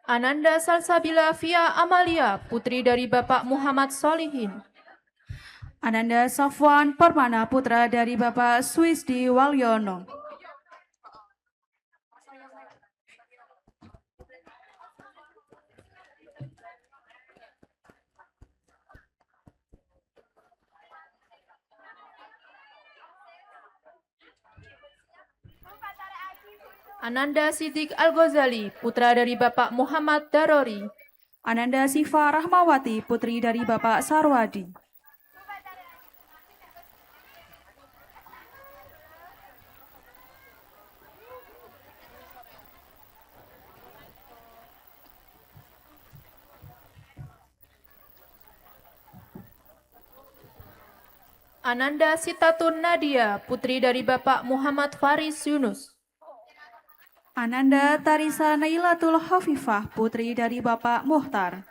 Ananda Salsabila Via Amalia, putri dari Bapak Muhammad Solihin. Ananda Safwan Permana, putra dari Bapak Swisdi Walyono. Ananda Siddiq Al-Ghazali, putra dari Bapak Muhammad Darori. Ananda Siva Rahmawati, putri dari Bapak Sarwadi. Ananda Sitatun Nadia, putri dari Bapak Muhammad Faris Yunus. Ananda Tarisa Nailatul Hafifah, putri dari Bapak Muhtar.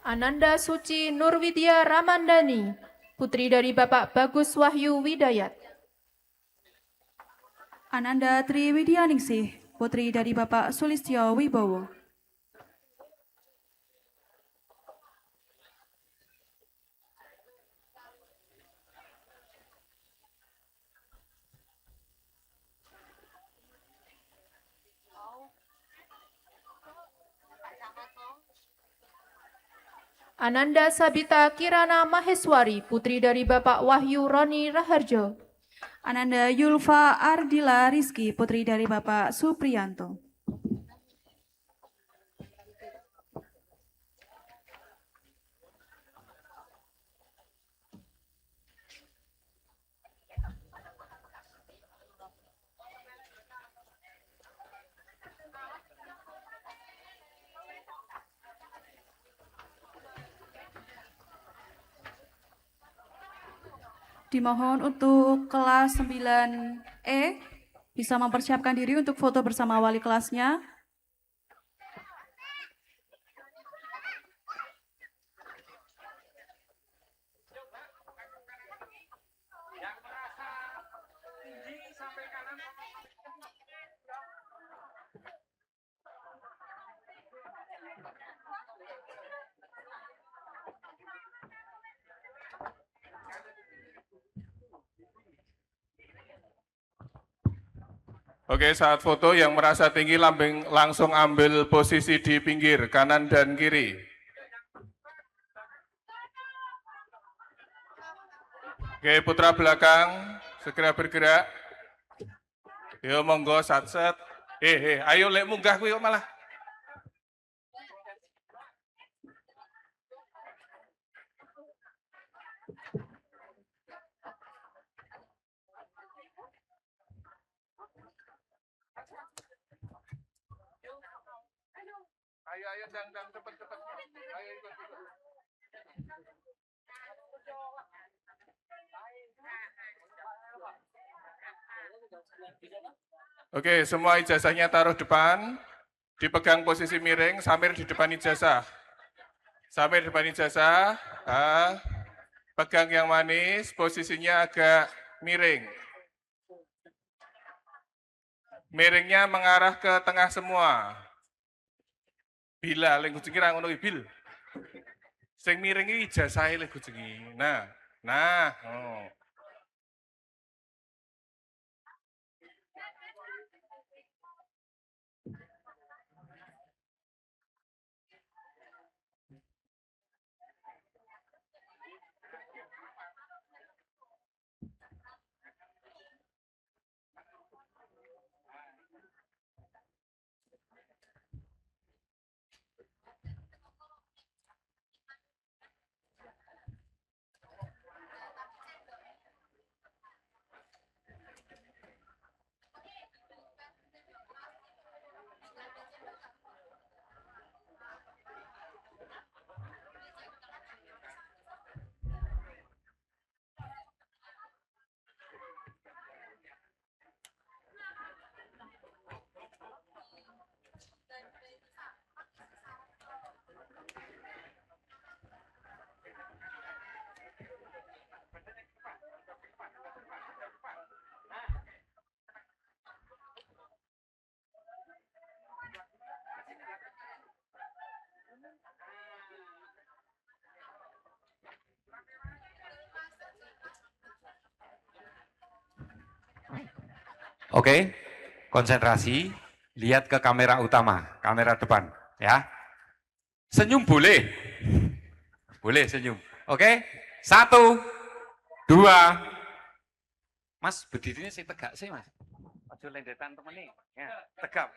Ananda Suci Nurwidya Ramandani, putri dari Bapak Bagus Wahyu Widayat. Ananda Tri Widyaningsih, putri dari Bapak Sulistyo Wibowo. Ananda Sabita Kirana Maheswari, putri dari Bapak Wahyu Roni Raharjo. Ananda Yulfa Ardila Rizky, putri dari Bapak Supriyanto. Dimohon untuk kelas 9E bisa mempersiapkan diri untuk foto bersama wali kelasnya. Oke, saat foto yang merasa tinggi lambing langsung ambil posisi di pinggir kanan dan kiri. Oke, putra belakang segera bergerak. Yo monggo satset. Ayo lek munggah kuwi kok malah. Ayo dang cepet. Ayo ikut. Oke, semua ijazahnya taruh depan, dipegang posisi miring, samir di depan ijazah. Samir di depan ijazah, pegang yang manis, posisinya agak miring. Miringnya mengarah ke tengah semua. Bila lek gujengi ra ngono bil. Sing miring iki ijazahe lek gujengi. Nah. Oh. Oke, konsentrasi, lihat ke kamera utama, kamera depan, ya. Senyum boleh, senyum. Oke, 1, 2, Mas berdirinya sih tegak sih mas, ojo lendetan temen nih, ya, tegap.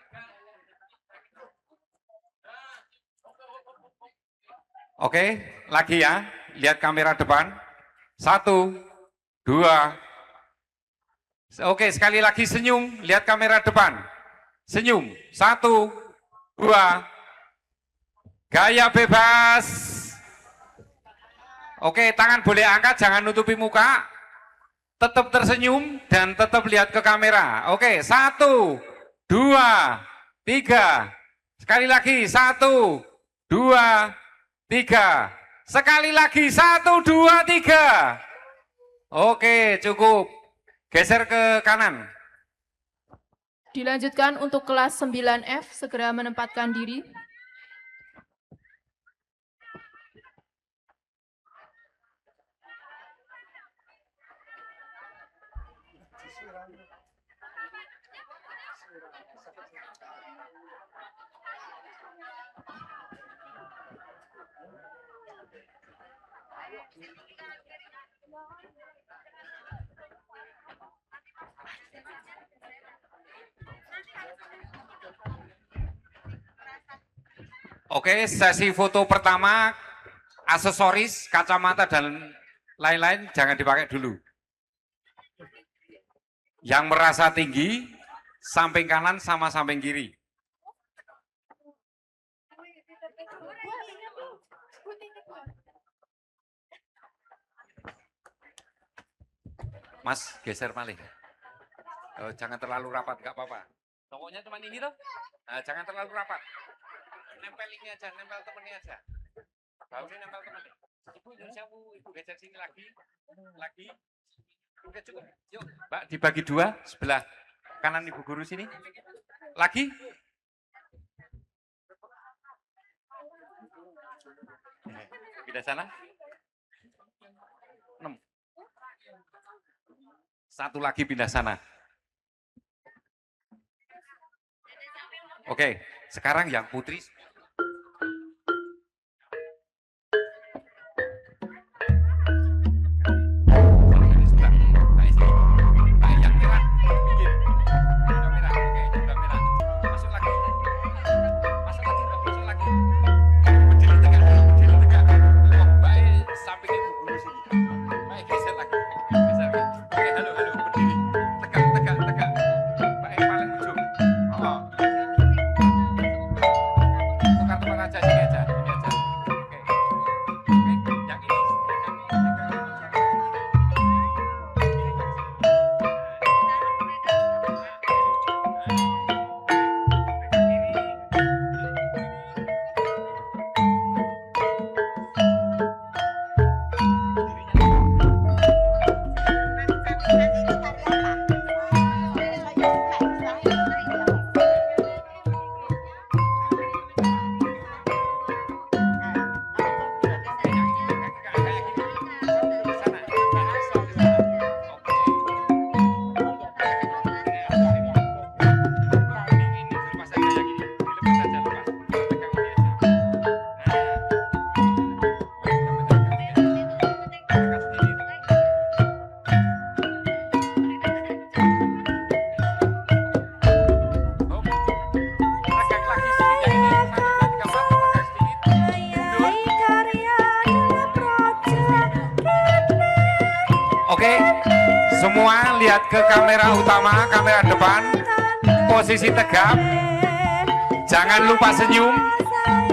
Oke, lagi ya, lihat kamera depan, 1, 2. Oke, sekali lagi senyum, lihat kamera depan. Senyum, 1, 2. Gaya bebas. Oke, tangan boleh angkat, jangan nutupi muka. Tetap tersenyum dan tetap lihat ke kamera. Oke, 1, 2, 3. Sekali lagi, 1, 2, 3. Sekali lagi, 1, 2, 3. Oke, cukup. Geser ke kanan. Dilanjutkan untuk kelas 9F, segera menempatkan diri. Oke, sesi foto pertama, aksesoris, kacamata, dan lain-lain jangan dipakai dulu. Yang merasa tinggi, samping kanan sama samping kiri. Mas, geser malih. Jangan terlalu rapat, nggak apa-apa. Tokonya cuma ini toh, jangan terlalu rapat. Nempel ini aja, nempel temennya aja. Bahunya nempel temennya. Ibu, ibu geser sini lagi. Oke, cukup. Yuk, Mbak, dibagi dua, sebelah kanan Ibu Guru sini. Lagi. Pindah sana. 6. Satu lagi pindah sana. Oke, sekarang yang putri. Semua lihat ke kamera utama, kamera depan, posisi tegap, jangan lupa senyum.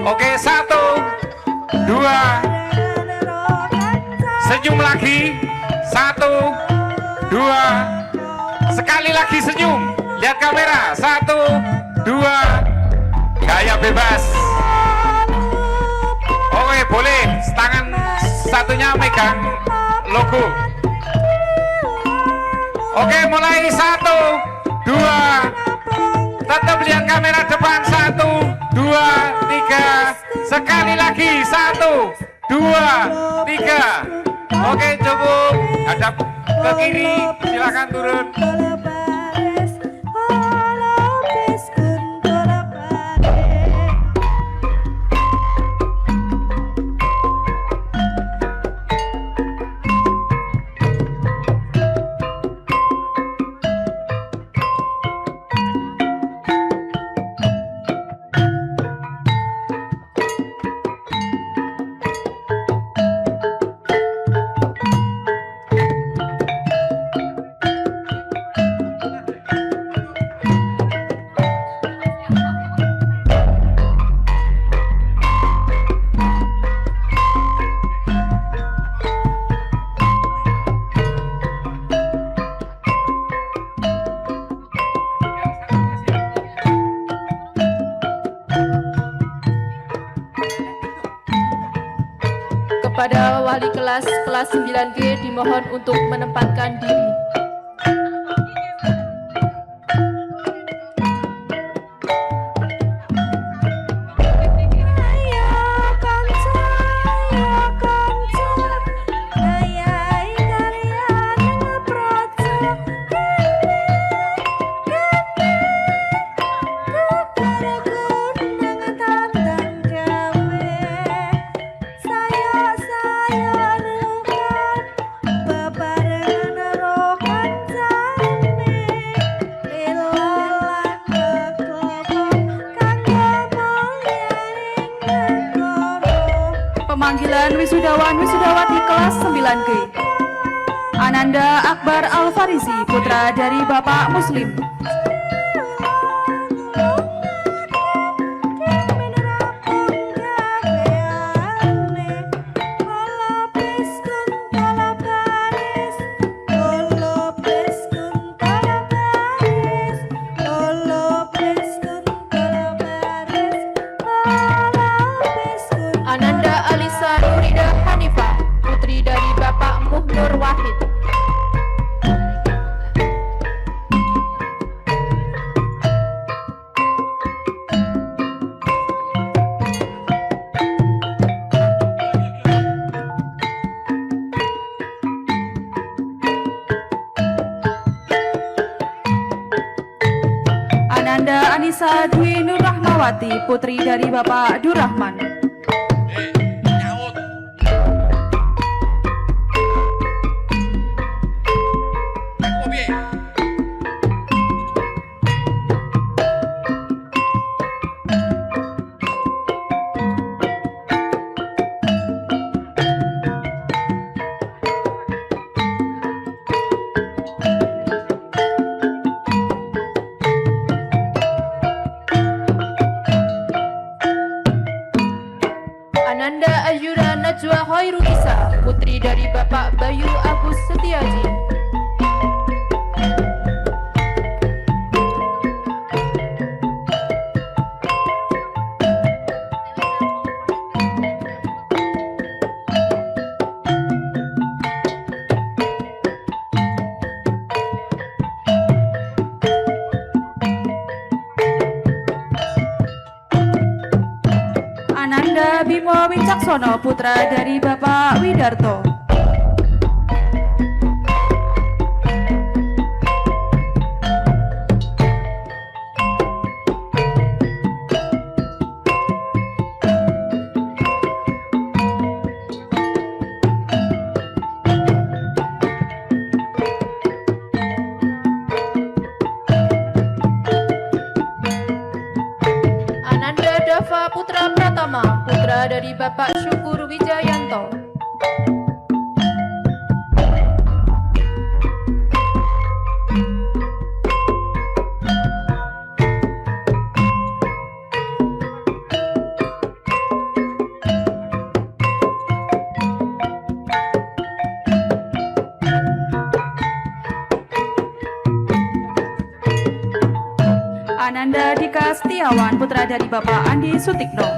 Oke, 1, 2, senyum lagi, 1, 2, sekali lagi senyum, lihat kamera, 1, 2, gaya bebas. Oke, boleh, tangan satunya megang logo. Oke, mulai 1, 2, tetap lihat kamera depan, 1, 2, 3, sekali lagi, 1, 2, 3. Oke, cukup, hadap ke kiri, silakan turun. Kepada wali kelas 9G dimohon untuk menempatkan diri. Saya perwakilan wisudawan wisudawati kelas 9G. Ananda Akbar Al-Farisi, putra dari Bapak Muslim. Ananda Alisa Nurida Hanifah, putri dari Bapak Muhnur Wahid. Ananda Anissa Dwi Nur Rahmawati, putri dari Bapak Durrahman. Ananda Ayura Najwa Hoirunisa, putri dari Bapak Bayu Agus Setiaji. Ananda Bimo Wicaksono, putra dari Bapak Widarto. Ananda Dava Putra Pratama, putra dari Bapak Syukur Wijayanto. Ananda Dika Setiawan, putra dari Bapak Andi Sutikno.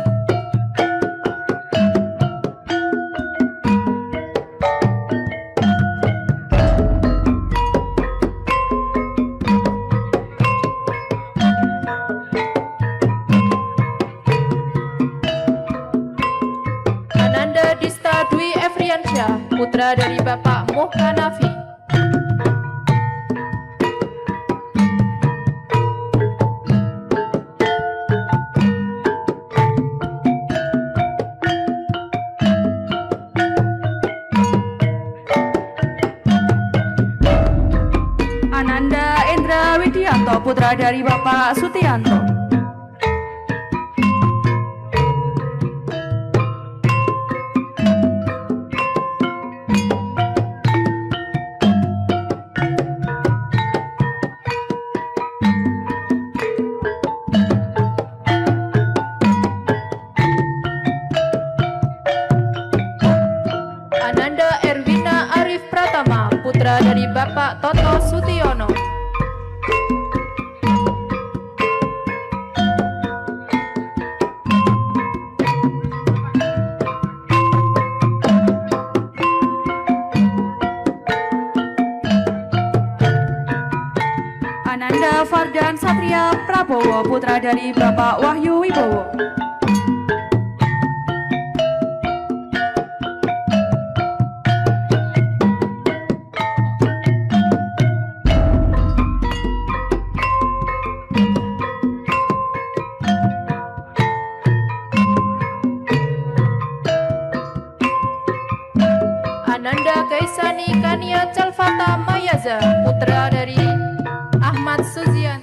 Ananda Dista Dwi Efriansyah, putra dari Bapak Muhkanafi. Ananda Endra Widianto, putra dari Bapak Sutianto. Ananda Erwina Arif Pratama, putra dari Bapak Toto Sutiono. Ananda Fardan Satria Prabowo, putra dari Bapak Wahyu Wibowo. Ananda Kaisani Kania Calvata Mayaza, putra dari Ahmad Suzian.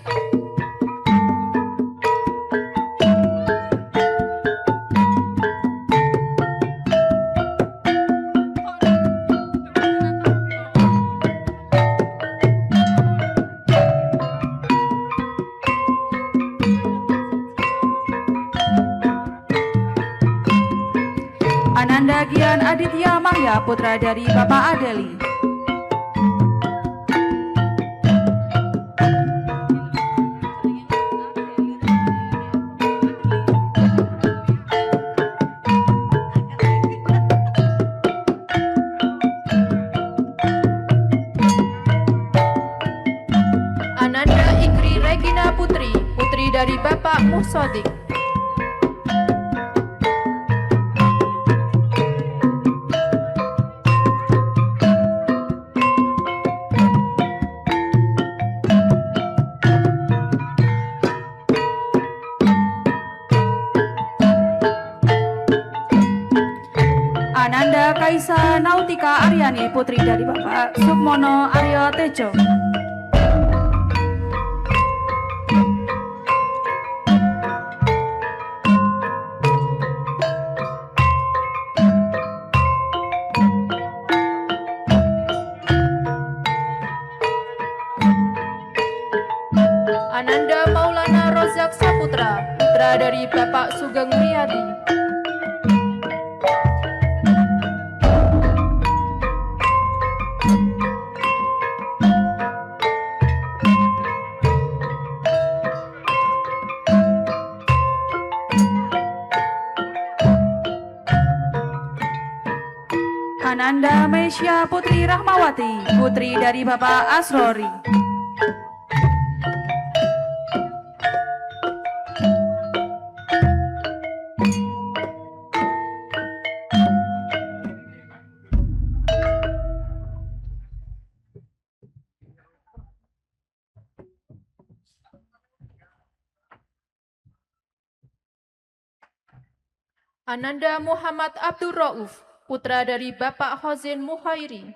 Ananda Gian Aditya Mahya, putra dari Bapak Adeli. Ananda Ingri Regina Putri, putri dari Bapak Musodik. Ananda Kaisa Nautika Aryani, putri dari Bapak Sukmono Aryo Tejo. Ananda Maulana Rozak Saputra, putra dari Bapak Sugeng Riyadi. Ananda Mesya Putri Rahmawati, putri dari Bapak Asrori. Ananda Muhammad Abdur Rauf, putra dari Bapak Hozin Muhairi.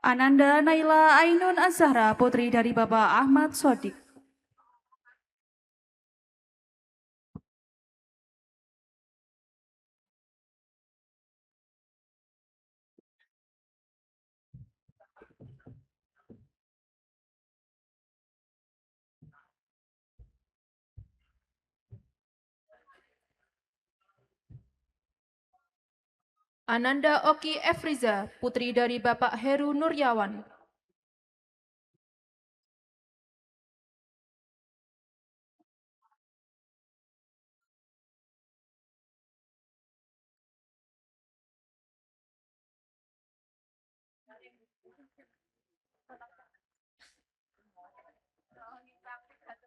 Ananda Naila Ainun Azhara, putri dari Bapak Ahmad Sodik. Ananda Oki Efriza, putri dari Bapak Heru Nuryawan.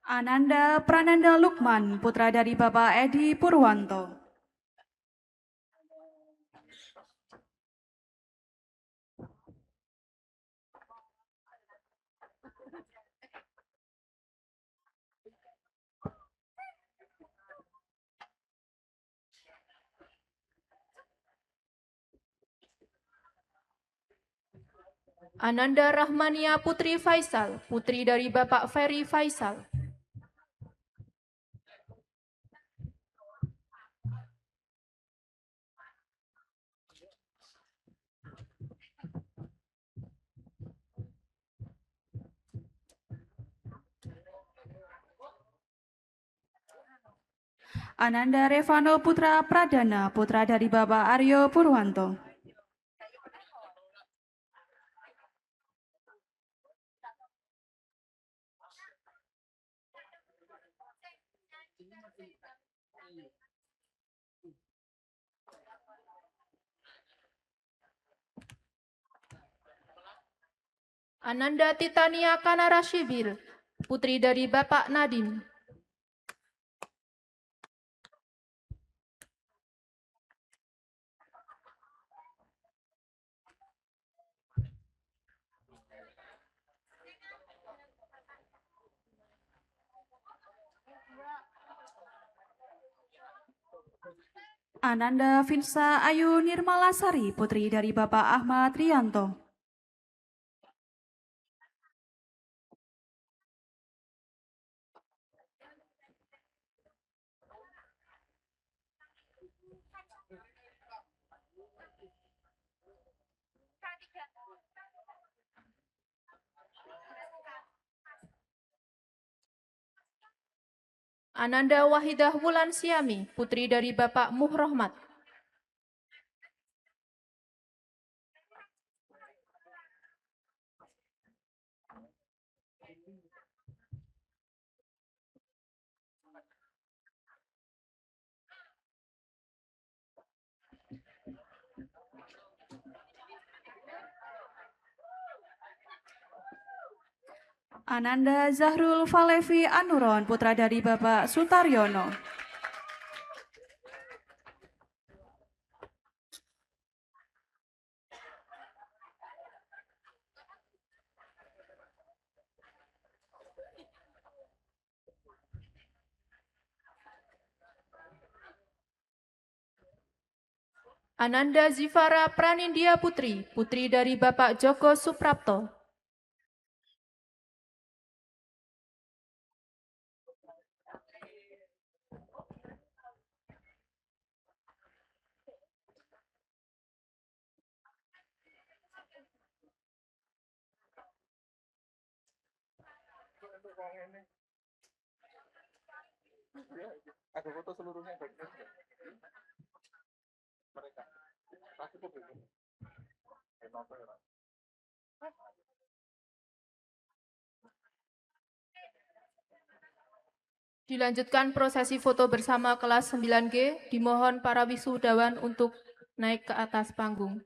Ananda Prananda Lukman, putra dari Bapak Edi Purwanto. Ananda Rahmania Putri Faisal, putri dari Bapak Ferry Faisal. Ananda Revano Putra Pradana, putra dari Bapak Aryo Purwanto. Ananda Titania Kanara Shibil, putri dari Bapak Nadim. Ananda Vinsa Ayu Nirmalasari, putri dari Bapak Ahmad Rianto. Ananda Wahidah Wulan Siami, putri dari Bapak Muhrohmat. Ananda Zahrul Falevi Anuron, putra dari Bapak Sutaryono. Ananda Zifara Pranindya Putri, putri dari Bapak Joko Suprapto. Ada foto seluruhnya. Dilanjutkan prosesi foto bersama kelas 9G, dimohon para wisudawan untuk naik ke atas panggung.